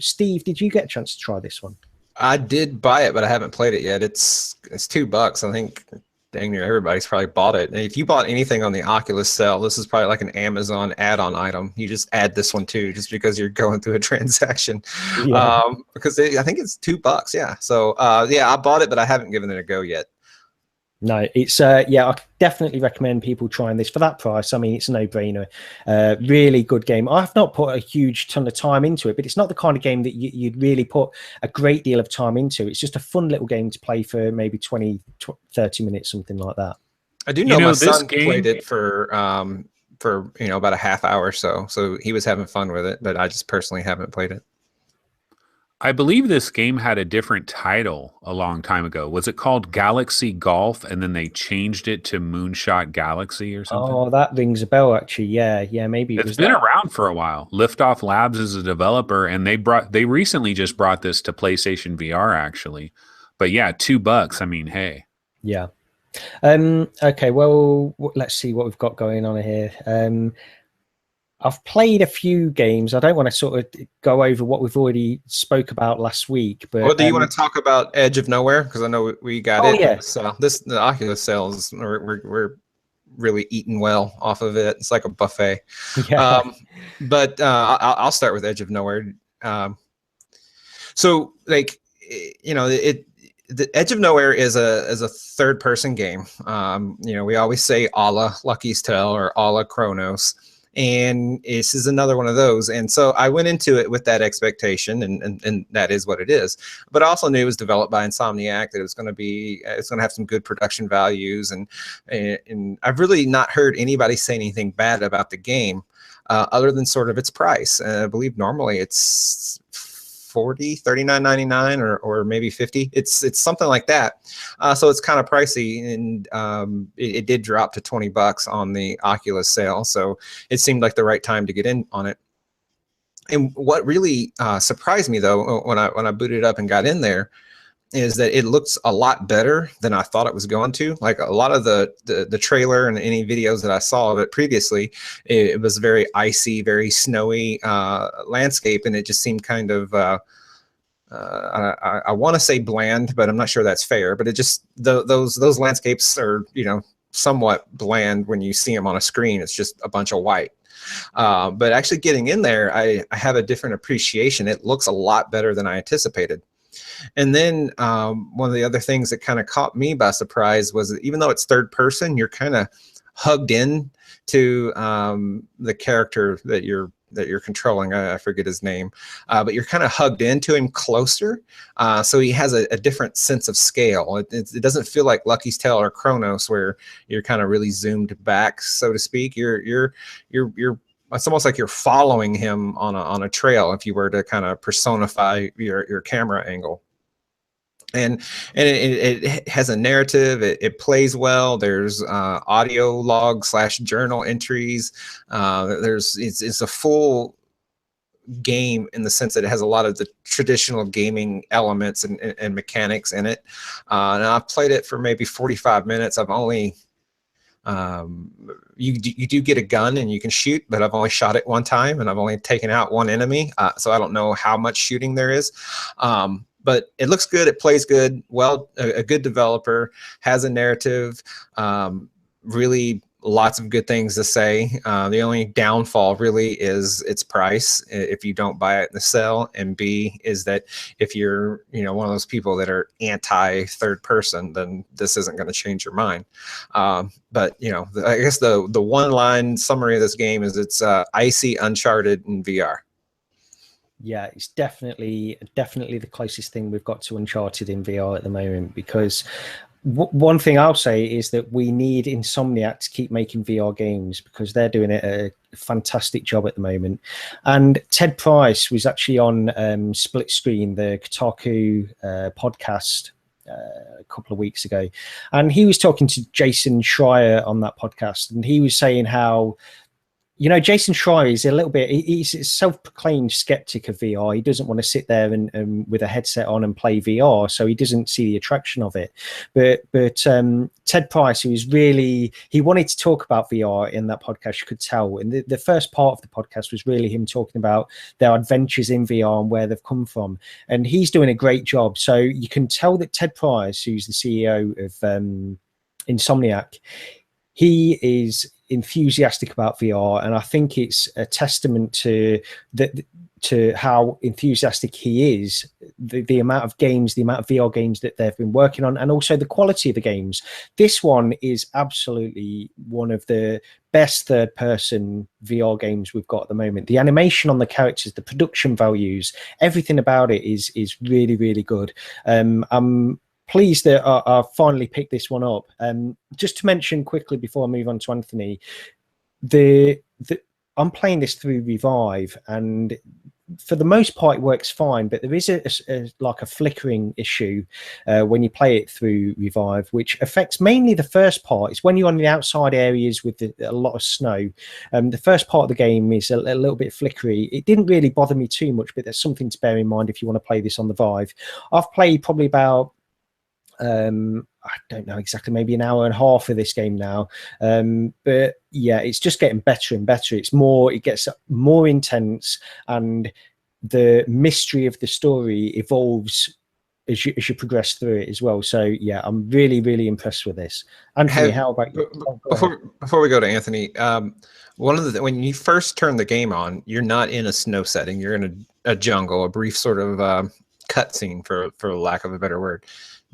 Steve, did you get a chance to try this one? I did buy it, but I haven't played it yet. It's $2. I think dang near everybody's probably bought it. And if you bought anything on the Oculus sale, this is probably like an Amazon add-on item. You just add this one too, just because you're going through a transaction. Yeah. Because I think it's $2. Yeah. So yeah, I bought it, but I haven't given it a go yet. No, it's yeah, I definitely recommend people trying this for that price. I mean, it's a no-brainer. Really good game. I have not put a huge ton of time into it, but it's not the kind of game that you'd really put a great deal of time into. It's just a fun little game to play for maybe 20, 30 minutes, something like that. I do know, my son played it for you know, about a half hour or so. So he was having fun with it, but I just personally haven't played it. I believe this game had a different title a long time ago. Was it called Galaxy Golf, and then they changed it to Moonshot Galaxy or something? Oh, that rings a bell, actually. Yeah, maybe it's been around for a while. Liftoff Labs is a developer, and they recently just brought this to PlayStation VR, actually. But yeah, $2. I mean, hey. Yeah. Okay. Well, let's see what we've got going on here. I've played a few games. I don't want to sort of go over what we've already spoke about last week, but or do you want to talk about Edge of Nowhere? Because I know we got it. Yeah. So the Oculus sales, we're really eaten well off of it. It's like a buffet. Yeah. But I'll start with Edge of Nowhere. So like, you know, the Edge of Nowhere is a third person game. You know, we always say a la Lucky's Tale or a la Chronos. And this is another one of those. And so I went into it with that expectation, and that is what it is. But I also knew it was developed by Insomniac, that it was going to be, it's going to have some good production values. And I've really not heard anybody say anything bad about the game, other than sort of its price. I believe normally it's $39.99 or maybe $50. It's something like that. So it's kind of pricey, and it did drop to $20 on the Oculus sale. So it seemed like the right time to get in on it. And what really surprised me though, when I booted it up and got in there, is that it looks a lot better than I thought it was going to. Like a lot of the trailer and any videos that I saw of it previously, it was very icy, very snowy landscape, and it just seemed kind of I want to say bland, but I'm not sure that's fair. But it just those landscapes are, you know, somewhat bland when you see them on a screen. It's just a bunch of white. But actually getting in there, I have a different appreciation. It looks a lot better than I anticipated. And then one of the other things that kind of caught me by surprise was that even though it's third person, you're kind of hugged in to the character that you're controlling. I forget his name, but you're kind of hugged into him closer. So he has a different sense of scale. It doesn't feel like Lucky's Tale or Chronos, where you're kind of really zoomed back, so to speak. It's almost like you're following him on a trail, if you were to kind of personify your camera angle. And it has a narrative. It plays well. There's audio log / journal entries. It's a full game in the sense that it has a lot of the traditional gaming elements and mechanics in it. And I've played it for maybe 45 minutes. I've only you do get a gun and you can shoot, but I've only shot it one time, and I've only taken out one enemy. So I don't know how much shooting there is. But it looks good. It plays good. Well, a good developer, has a narrative, really lots of good things to say. The only downfall really is its price if you don't buy it in the sale, and B is that if you're, you know, one of those people that are anti third person, then this isn't going to change your mind. But you know, I guess the one line summary of this game is it's icy Uncharted in VR. Yeah, it's definitely the closest thing we've got to Uncharted in VR at the moment, because one thing I'll say is that we need Insomniac to keep making VR games, because they're doing a fantastic job at the moment. And Ted Price was actually on Split Screen, the Kotaku podcast, a couple of weeks ago, and he was talking to Jason Schreier on that podcast, and he was saying how, you know, Jason Schreier is a little bit, he's a self-proclaimed skeptic of VR. He doesn't want to sit there and with a headset on and play VR, so he doesn't see the attraction of it. But Ted Price, he wanted to talk about VR in that podcast, you could tell. And the first part of the podcast was really him talking about their adventures in VR and where they've come from. And he's doing a great job. So you can tell that Ted Price, who's the CEO of Insomniac, he is enthusiastic about VR, and I think it's a testament to how enthusiastic he is, the amount of games, the amount of VR games that they've been working on, and also the quality of the games. This one is absolutely one of the best third-person VR games we've got at the moment. The animation on the characters, the production values, everything about it is really, really good. I'm pleased that I finally picked this one up. Just to mention quickly before I move on to Anthony, I'm playing this through Revive, and for the most part it works fine, but there is like a flickering issue when you play it through Revive, which affects mainly the first part. It's when you're on the outside areas with a lot of snow. The first part of the game is a little bit flickery. It didn't really bother me too much, but there's something to bear in mind if you want to play this on the Vive. I've played probably about I don't know exactly, maybe an hour and a half of this game now, but yeah, it's just getting better and better. It gets more intense, and the mystery of the story evolves as you progress through it as well. So yeah, I'm really, really impressed with this. Anthony, how about you? Before we go to Anthony, one of the when you first turn the game on, you're not in a snow setting. You're in a jungle, a brief sort of cutscene, for lack of a better word.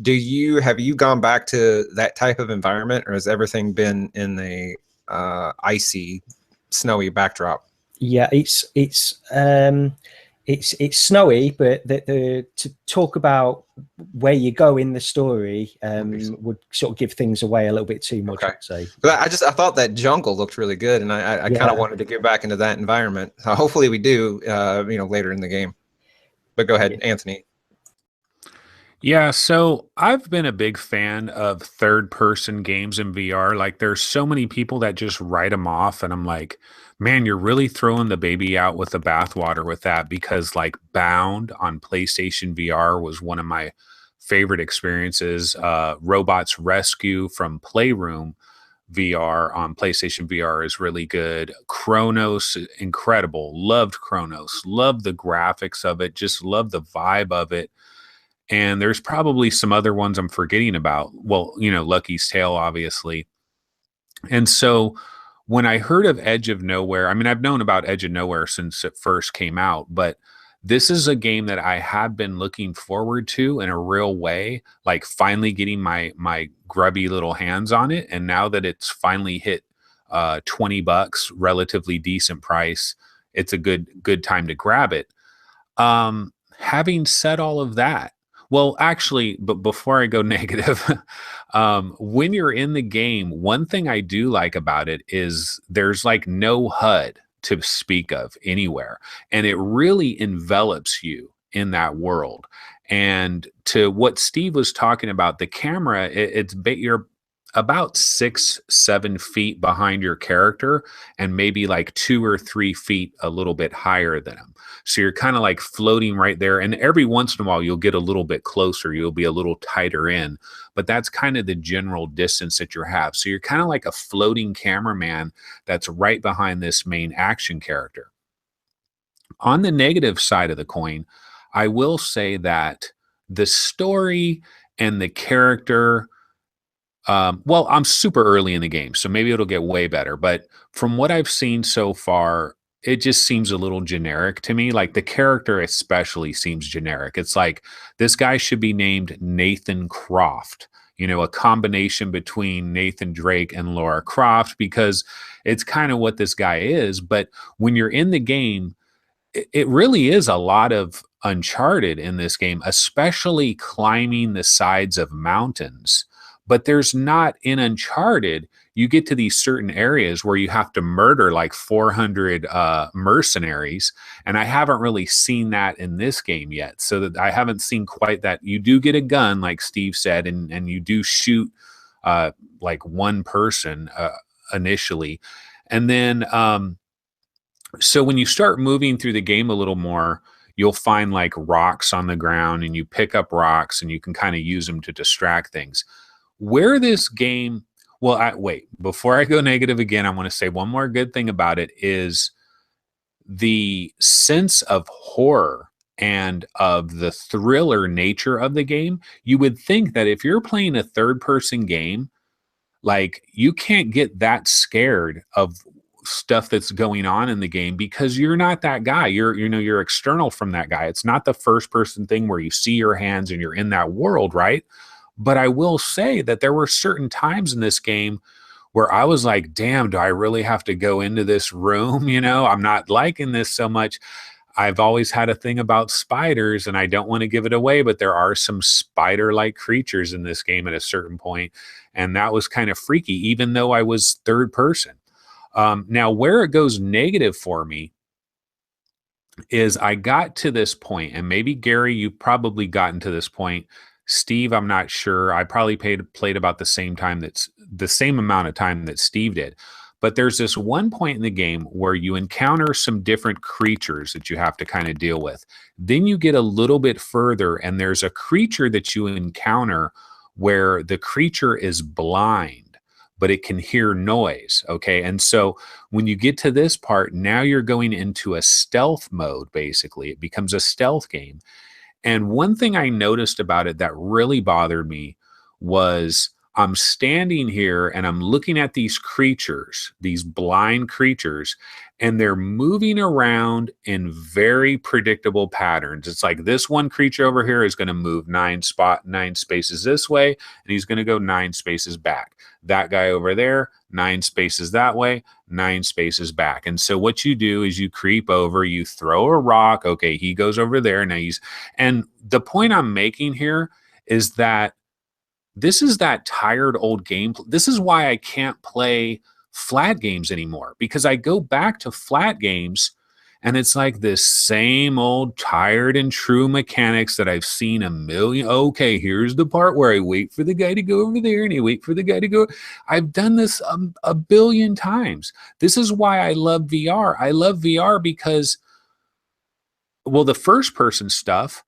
Have you gone back to that type of environment, or has everything been in the icy, snowy backdrop? Yeah, it's snowy, but to talk about where you go in the story would sort of give things away a little bit too much. Okay. I'd say. But I thought that jungle looked really good, and I kind of wanted to get back into that environment. So hopefully we do, later in the game. But go ahead, Anthony. Yeah, so I've been a big fan of third-person games in VR. Like, there's so many people that just write them off, and I'm like, man, you're really throwing the baby out with the bathwater with that, because like Bound on PlayStation VR was one of my favorite experiences. Robots Rescue from Playroom VR on PlayStation VR is really good. Chronos, incredible. Loved Chronos. Loved the graphics of it. Just loved the vibe of it. And there's probably some other ones I'm forgetting about. Well, Lucky's Tale, obviously. And so when I heard of Edge of Nowhere, I mean, I've known about Edge of Nowhere since it first came out, but this is a game that I have been looking forward to in a real way, like finally getting my grubby little hands on it. And now that it's finally hit $20, relatively decent price, it's a good time to grab it. Having said all of that, well, actually, but before I go negative, when you're in the game, one thing I do like about it is there's like no HUD to speak of anywhere. And it really envelops you in that world. And to what Steve was talking about, the camera, you're about 6-7 feet behind your character and maybe like 2 or 3 feet a little bit higher than him. So you're kind of like floating right there. And every once in a while, you'll get a little bit closer. You'll be a little tighter in, but that's kind of the general distance that you have. So you're kind of like a floating cameraman that's right behind this main action character. On the negative side of the coin, I will say that the story and the character, well, I'm super early in the game, so maybe it'll get way better. But from what I've seen so far, it just seems a little generic to me. Like the character especially seems generic. It's like this guy should be named Nathan Croft, a combination between Nathan Drake and Laura Croft, because it's kind of what this guy is. But when you're in the game, it really is a lot of Uncharted in this game, especially climbing the sides of mountains. But there's not, in Uncharted, you get to these certain areas where you have to murder like 400 mercenaries. And I haven't really seen that in this game yet. So that I haven't seen quite that. You do get a gun, like Steve said, and you do shoot like one person initially. And then, so when you start moving through the game a little more, you'll find like rocks on the ground, and you pick up rocks and you can kind of use them to distract things. Where this game, wait, before I go negative again, I want to say one more good thing about it is the sense of horror and of the thriller nature of the game. You would think that if you're playing a third-person game, like you can't get that scared of stuff that's going on in the game because you're not that guy. You're external from that guy. It's not the first-person thing where you see your hands and you're in that world, right? But I will say that there were certain times in this game where I was like, damn, do I really have to go into this room? I'm not liking this so much. I've always had a thing about spiders, and I don't want to give it away, but there are some spider-like creatures in this game at a certain point, and that was kind of freaky, even though I was third person. Now, where it goes negative for me is I got to this point, and maybe Gary, you've probably gotten to this point. Steve, I'm not sure. I probably played about the same amount of time that Steve did. But there's this one point in the game where you encounter some different creatures that you have to kind of deal with. Then you get a little bit further, and there's a creature that you encounter where the creature is blind, but it can hear noise. Okay. And so when you get to this part, now you're going into a stealth mode, basically. It becomes a stealth game. And one thing I noticed about it that really bothered me was I'm standing here and I'm looking at these creatures, these blind creatures, and they're moving around in very predictable patterns. It's like this one creature over here is going to move 9 spaces this way, and he's going to go 9 spaces back. That guy over there, 9 spaces that way, 9 spaces back. And so what you do is you creep over, you throw a rock. Okay, he goes over there. And the point I'm making here is that this is that tired old game. This is why I can't play flat games anymore, because I go back to flat games and it's like this same old tired and true mechanics that I've seen a million. Okay, here's the part where I wait for the guy to go over there and I wait for the guy to go. I've done this a billion times. This is why I love VR. I love VR because, well, the first person stuff,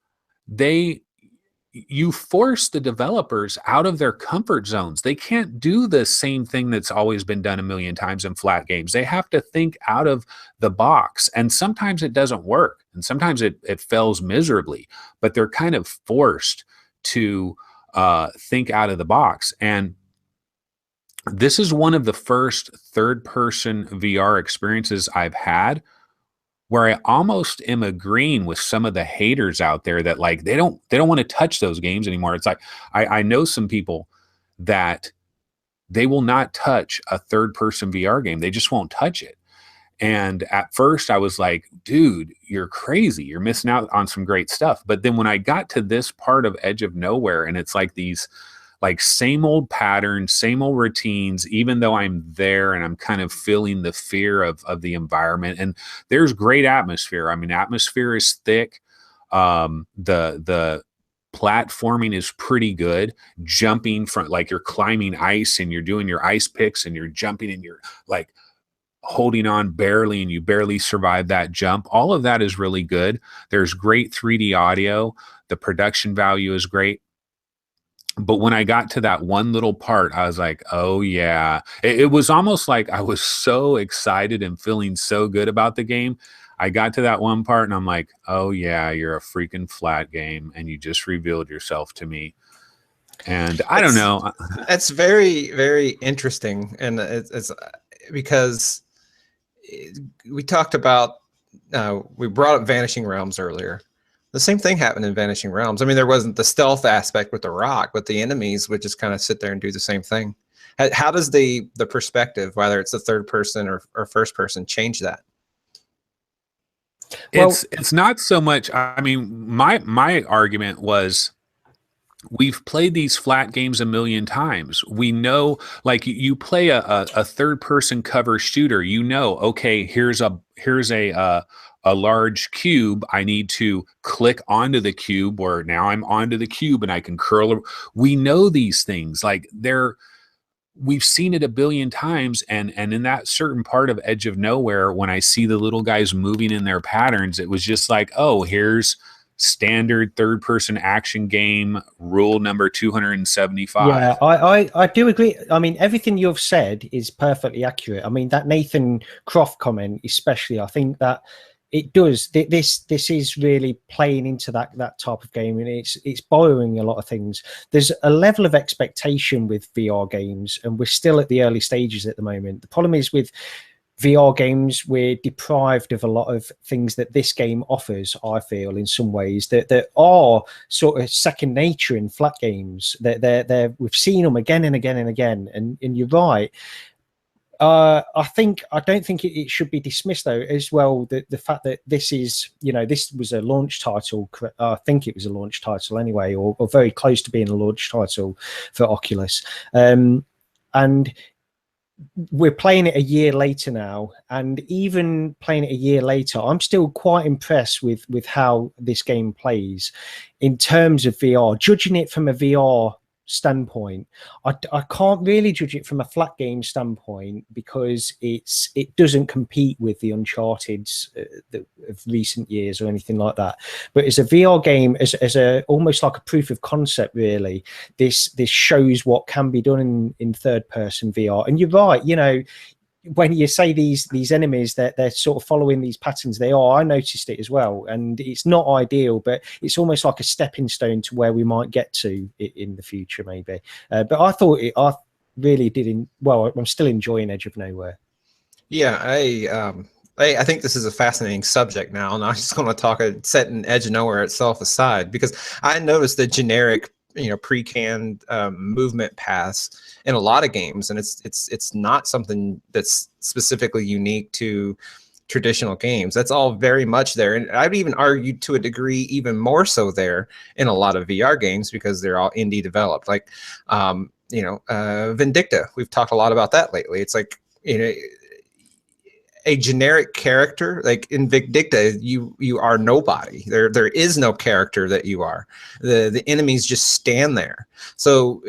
you force the developers out of their comfort zones. They can't do the same thing that's always been done a million times in flat games. They have to think out of the box. And sometimes it doesn't work. And sometimes it fails miserably. But they're kind of forced to think out of the box. And this is one of the first third-person VR experiences I've had where I almost am agreeing with some of the haters out there that like they don't want to touch those games anymore. It's like I know some people that they will not touch a third-person VR game. They just won't touch it. And at first I was like, dude, you're crazy. You're missing out on some great stuff. But then when I got to this part of Edge of Nowhere, and it's like these like same old patterns, same old routines, even though I'm there and I'm kind of feeling the fear of the environment. And there's great atmosphere. I mean, atmosphere is thick. The platforming is pretty good. Jumping from, like, you're climbing ice and you're doing your ice picks and you're jumping and you're like holding on barely and you barely survive that jump. All of that is really good. There's great 3D audio. The production value is great. But when I got to that one little part, I was like, oh, yeah. It was almost like I was so excited and feeling so good about the game. I got to that one part and I'm like, oh, yeah, you're a freaking flat game. And you just revealed yourself to me. And I don't know. That's very, very interesting. And it's because we talked about, we brought up Vanishing Realms earlier. The same thing happened in Vanishing Realms. I mean, there wasn't the stealth aspect with the rock, but the enemies would just kind of sit there and do the same thing. How does the perspective, whether it's the third person or first person, change that? Well, it's not so much. I mean, my argument was, we've played these flat games a million times. We know, like, you play a third person cover shooter. You know, okay, here's a large cube. I need to click onto the cube, or now I'm onto the cube and I can curl. We know these things. Like, we've seen it a billion times. And in that certain part of Edge of Nowhere, when I see the little guys moving in their patterns, it was just like, oh, here's standard third-person action game rule number 275. Yeah, I do agree. I mean, everything you've said is perfectly accurate. I mean, that Nathan Croft comment, especially, I think that it does. This is really playing into that type of game, and it's borrowing a lot of things. There's a level of expectation with VR games, and we're still at the early stages at the moment. The problem is with VR games, we're deprived of a lot of things that this game offers, I feel, in some ways that are sort of second nature in flat games. We've seen them again and again and again, and you're right. I don't think it should be dismissed, though, as well, the fact that this is, this was a launch title. I think it was a launch title anyway, or very close to being a launch title for Oculus. And we're playing it a year later now, and even playing it a year later, I'm still quite impressed with how this game plays in terms of VR. Judging it from a VR standpoint, I can't really judge it from a flat game standpoint, because it doesn't compete with the Uncharted's of recent years or anything like that. But as a VR game, as a almost like a proof of concept, really, this shows what can be done in third person VR. And you're right, when you say these enemies that they're sort of following these patterns, I noticed it as well, and it's not ideal, but it's almost like a stepping stone to where we might get to in the future, maybe. But I really did. I'm still enjoying Edge of Nowhere. Yeah, I think this is a fascinating subject now, and I'm just going to talk setting Edge of Nowhere itself aside, because I noticed the generic, pre-canned movement paths in a lot of games, and it's not something that's specifically unique to traditional games. That's all very much there, and I'd even argue to a degree even more so there in a lot of VR games, because they're all indie developed. Like Vindicta, we've talked a lot about that lately. It's like, a generic character, like in Vindicta, you are nobody. There is no character that you are. The enemies just stand there. So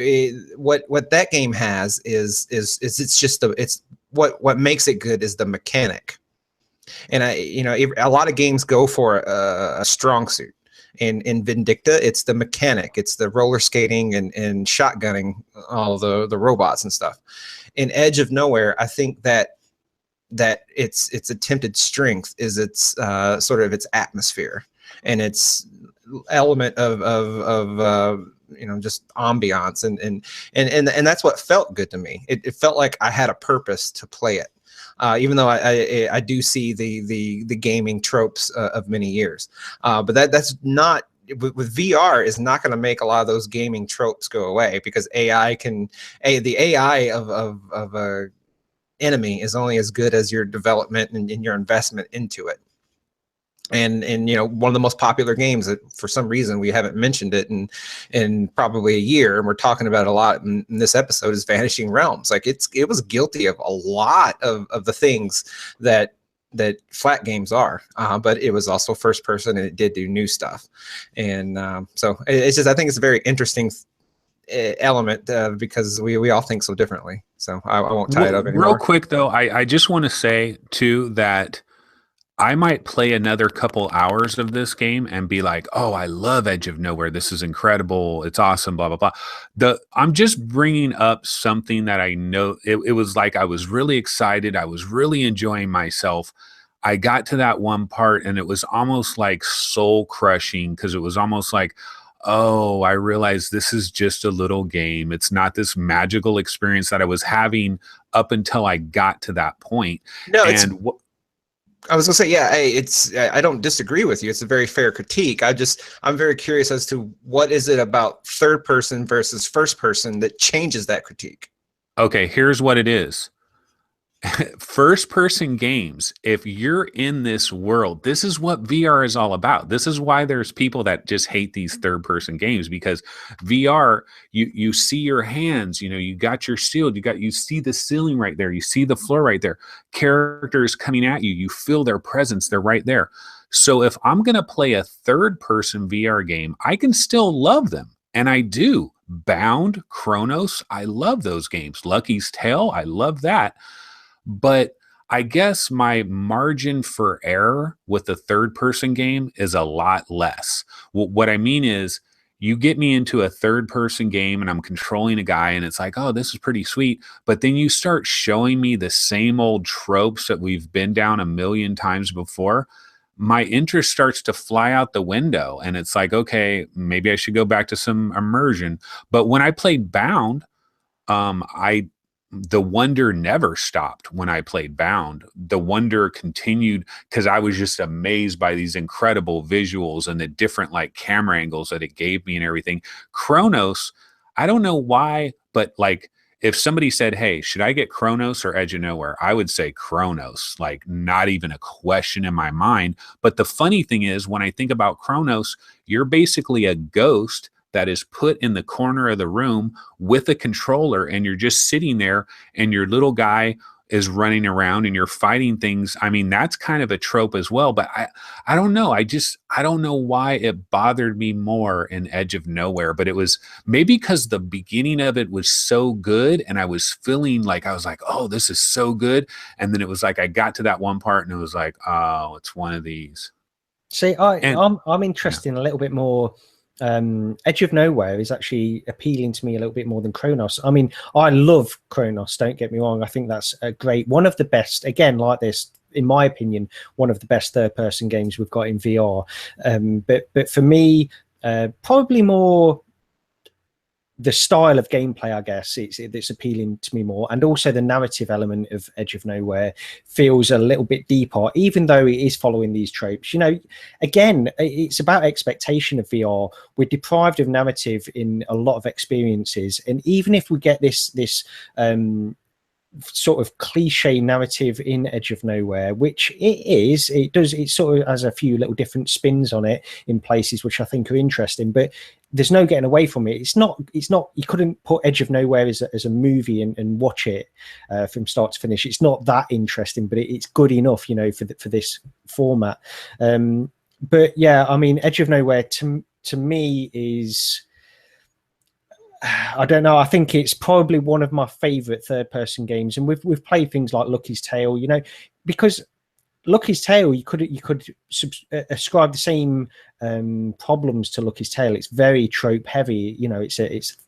what that game has is it's just what makes it good is the mechanic. And a lot of games go for a strong suit. In Vindicta, it's the mechanic, it's the roller skating and shotgunning all the robots and stuff. In Edge of Nowhere, I think that its attempted strength is its sort of its atmosphere and its element of just ambiance, and that's what felt good to me. It felt like I had a purpose to play it, even though I do see the gaming tropes of many years, but that's not. With VR is not going to make a lot of those gaming tropes go away, because the AI of a enemy is only as good as your development and your investment into it. And one of the most popular games that for some reason we haven't mentioned it in probably a year, and we're talking about it a lot in this episode, is Vanishing Realms. Like it was guilty of a lot of the things that flat games are, but it was also first person, and it did do new stuff. And so it's just, I think it's a very interesting element, because we all think so differently. So I won't tie it up anymore. Real quick though, I just want to say too that I might play another couple hours of this game and be like, oh, I love Edge of Nowhere, this is incredible, it's awesome, blah blah blah. I'm just bringing up something that I know. It was like I was really excited, I was really enjoying myself. I got to that one part and it was almost like soul crushing, because it was almost like, oh, I realized this is just a little game. It's not this magical experience that I was having up until I got to that point. No, I was gonna say, yeah, I don't disagree with you. It's a very fair critique. I'm very curious as to what is it about third person versus first person that changes that critique. Okay, here's what it is. First person games, if you're in this world, this is what VR is all about. This is why there's people that just hate these third person games, because VR, you see your hands, you got your shield, you see the ceiling right there, you see the floor right there, characters coming at you, you feel their presence, they're right there. So if I'm going to play a third person VR game, I can still love them, and I do. Bound, Chronos, I love those games. Lucky's Tale, I love that. But I guess my margin for error with the third person game is a lot less. What I mean is, you get me into a third person game and I'm controlling a guy and it's like, oh, this is pretty sweet. But then you start showing me the same old tropes that we've been down a million times before. My interest starts to fly out the window. And it's like, okay, maybe I should go back to some immersion. But when I played Bound, the wonder never stopped. When I played Bound, the wonder continued, because I was just amazed by these incredible visuals and the different like camera angles that it gave me and everything. Chronos, I don't know why, but like if somebody said, hey, should I get Chronos or Edge of Nowhere? I would say Chronos, like not even a question in my mind. But the funny thing is, when I think about Chronos, you're basically a ghost that is put in the corner of the room with a controller, and you're just sitting there and your little guy is running around and you're fighting things. I mean, that's kind of a trope as well, but I don't know. I don't know why it bothered me more in Edge of Nowhere, but it was maybe because the beginning of it was so good and I was feeling like, I was like, oh, this is so good. And then it was like, I got to that one part and it was like, oh, it's one of these. See, I'm interested in a little bit more. Edge of Nowhere is actually appealing to me a little bit more than Chronos. I mean, I love Chronos, don't get me wrong. I think that's a great, one of the best, again, like this, in my opinion, one of the best third-person games we've got in VR. But for me, probably more the style of gameplay, I guess, it's appealing to me more. And also the narrative element of Edge of Nowhere feels a little bit deeper, even though it is following these tropes. You know, again, it's about expectation of VR. We're deprived of narrative in a lot of experiences. And even if we get this sort of cliche narrative in Edge of Nowhere, which it sort of has a few little different spins on it in places which I think are interesting, but there's no getting away from it. It's not you couldn't put Edge of Nowhere as a movie and watch it from start to finish. It's not that interesting, but it's good enough, you know, for this format. But yeah, I mean, Edge of Nowhere to me is, I don't know. I think it's probably one of my favorite third-person games, and we've played things like Lucky's Tale, you know, because Lucky's Tale, you could ascribe the same problems to Lucky's Tale. It's very trope heavy, you know.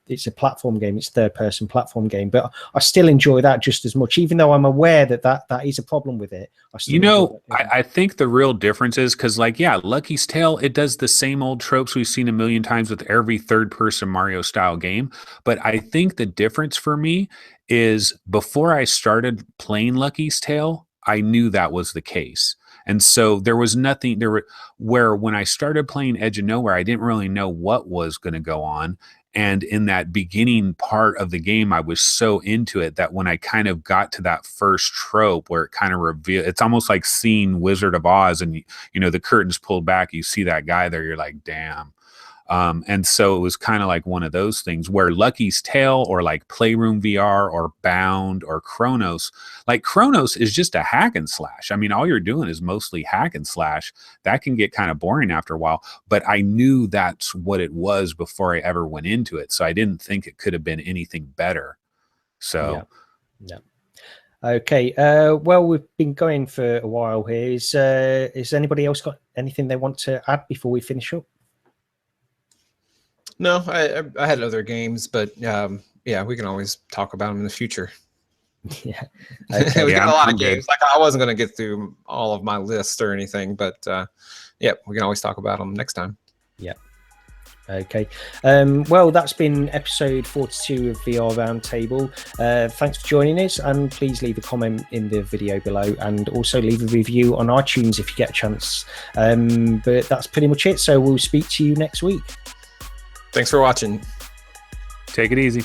It's a platform game. It's a third-person platform game, but I still enjoy that just as much, even though I'm aware that is a problem with it. You know, I think the real difference is because, like, yeah, Lucky's Tale, it does the same old tropes we've seen a million times with every third-person Mario-style game. But I think the difference for me is before I started playing Lucky's Tale, I knew that was the case. And so there was nothing where when I started playing Edge of Nowhere, I didn't really know what was going to go on. And in that beginning part of the game, I was so into it that when I kind of got to that first trope where it kind of revealed, it's almost like seeing Wizard of Oz and, you know, the curtains pulled back, you see that guy there, you're like, damn. And so it was kind of like one of those things where Lucky's Tale or like Playroom VR or Bound or Chronos, like Chronos is just a hack and slash. I mean, all you're doing is mostly hack and slash. That can get kind of boring after a while, but I knew that's what it was before I ever went into it. So I didn't think it could have been anything better. So, yeah. Okay. Well, we've been going for a while here. Is anybody else got anything they want to add before we finish up? No, I had other games, but yeah, we can always talk about them in the future. Yeah, we got a lot of games. Like, I wasn't going to get through all of my list or anything, but yeah, we can always talk about them next time. Yeah. Okay. Well, that's been episode 42 of VR Roundtable. Thanks for joining us, and please leave a comment in the video below, and also leave a review on iTunes if you get a chance. But that's pretty much it. So we'll speak to you next week. Thanks for watching. Take it easy.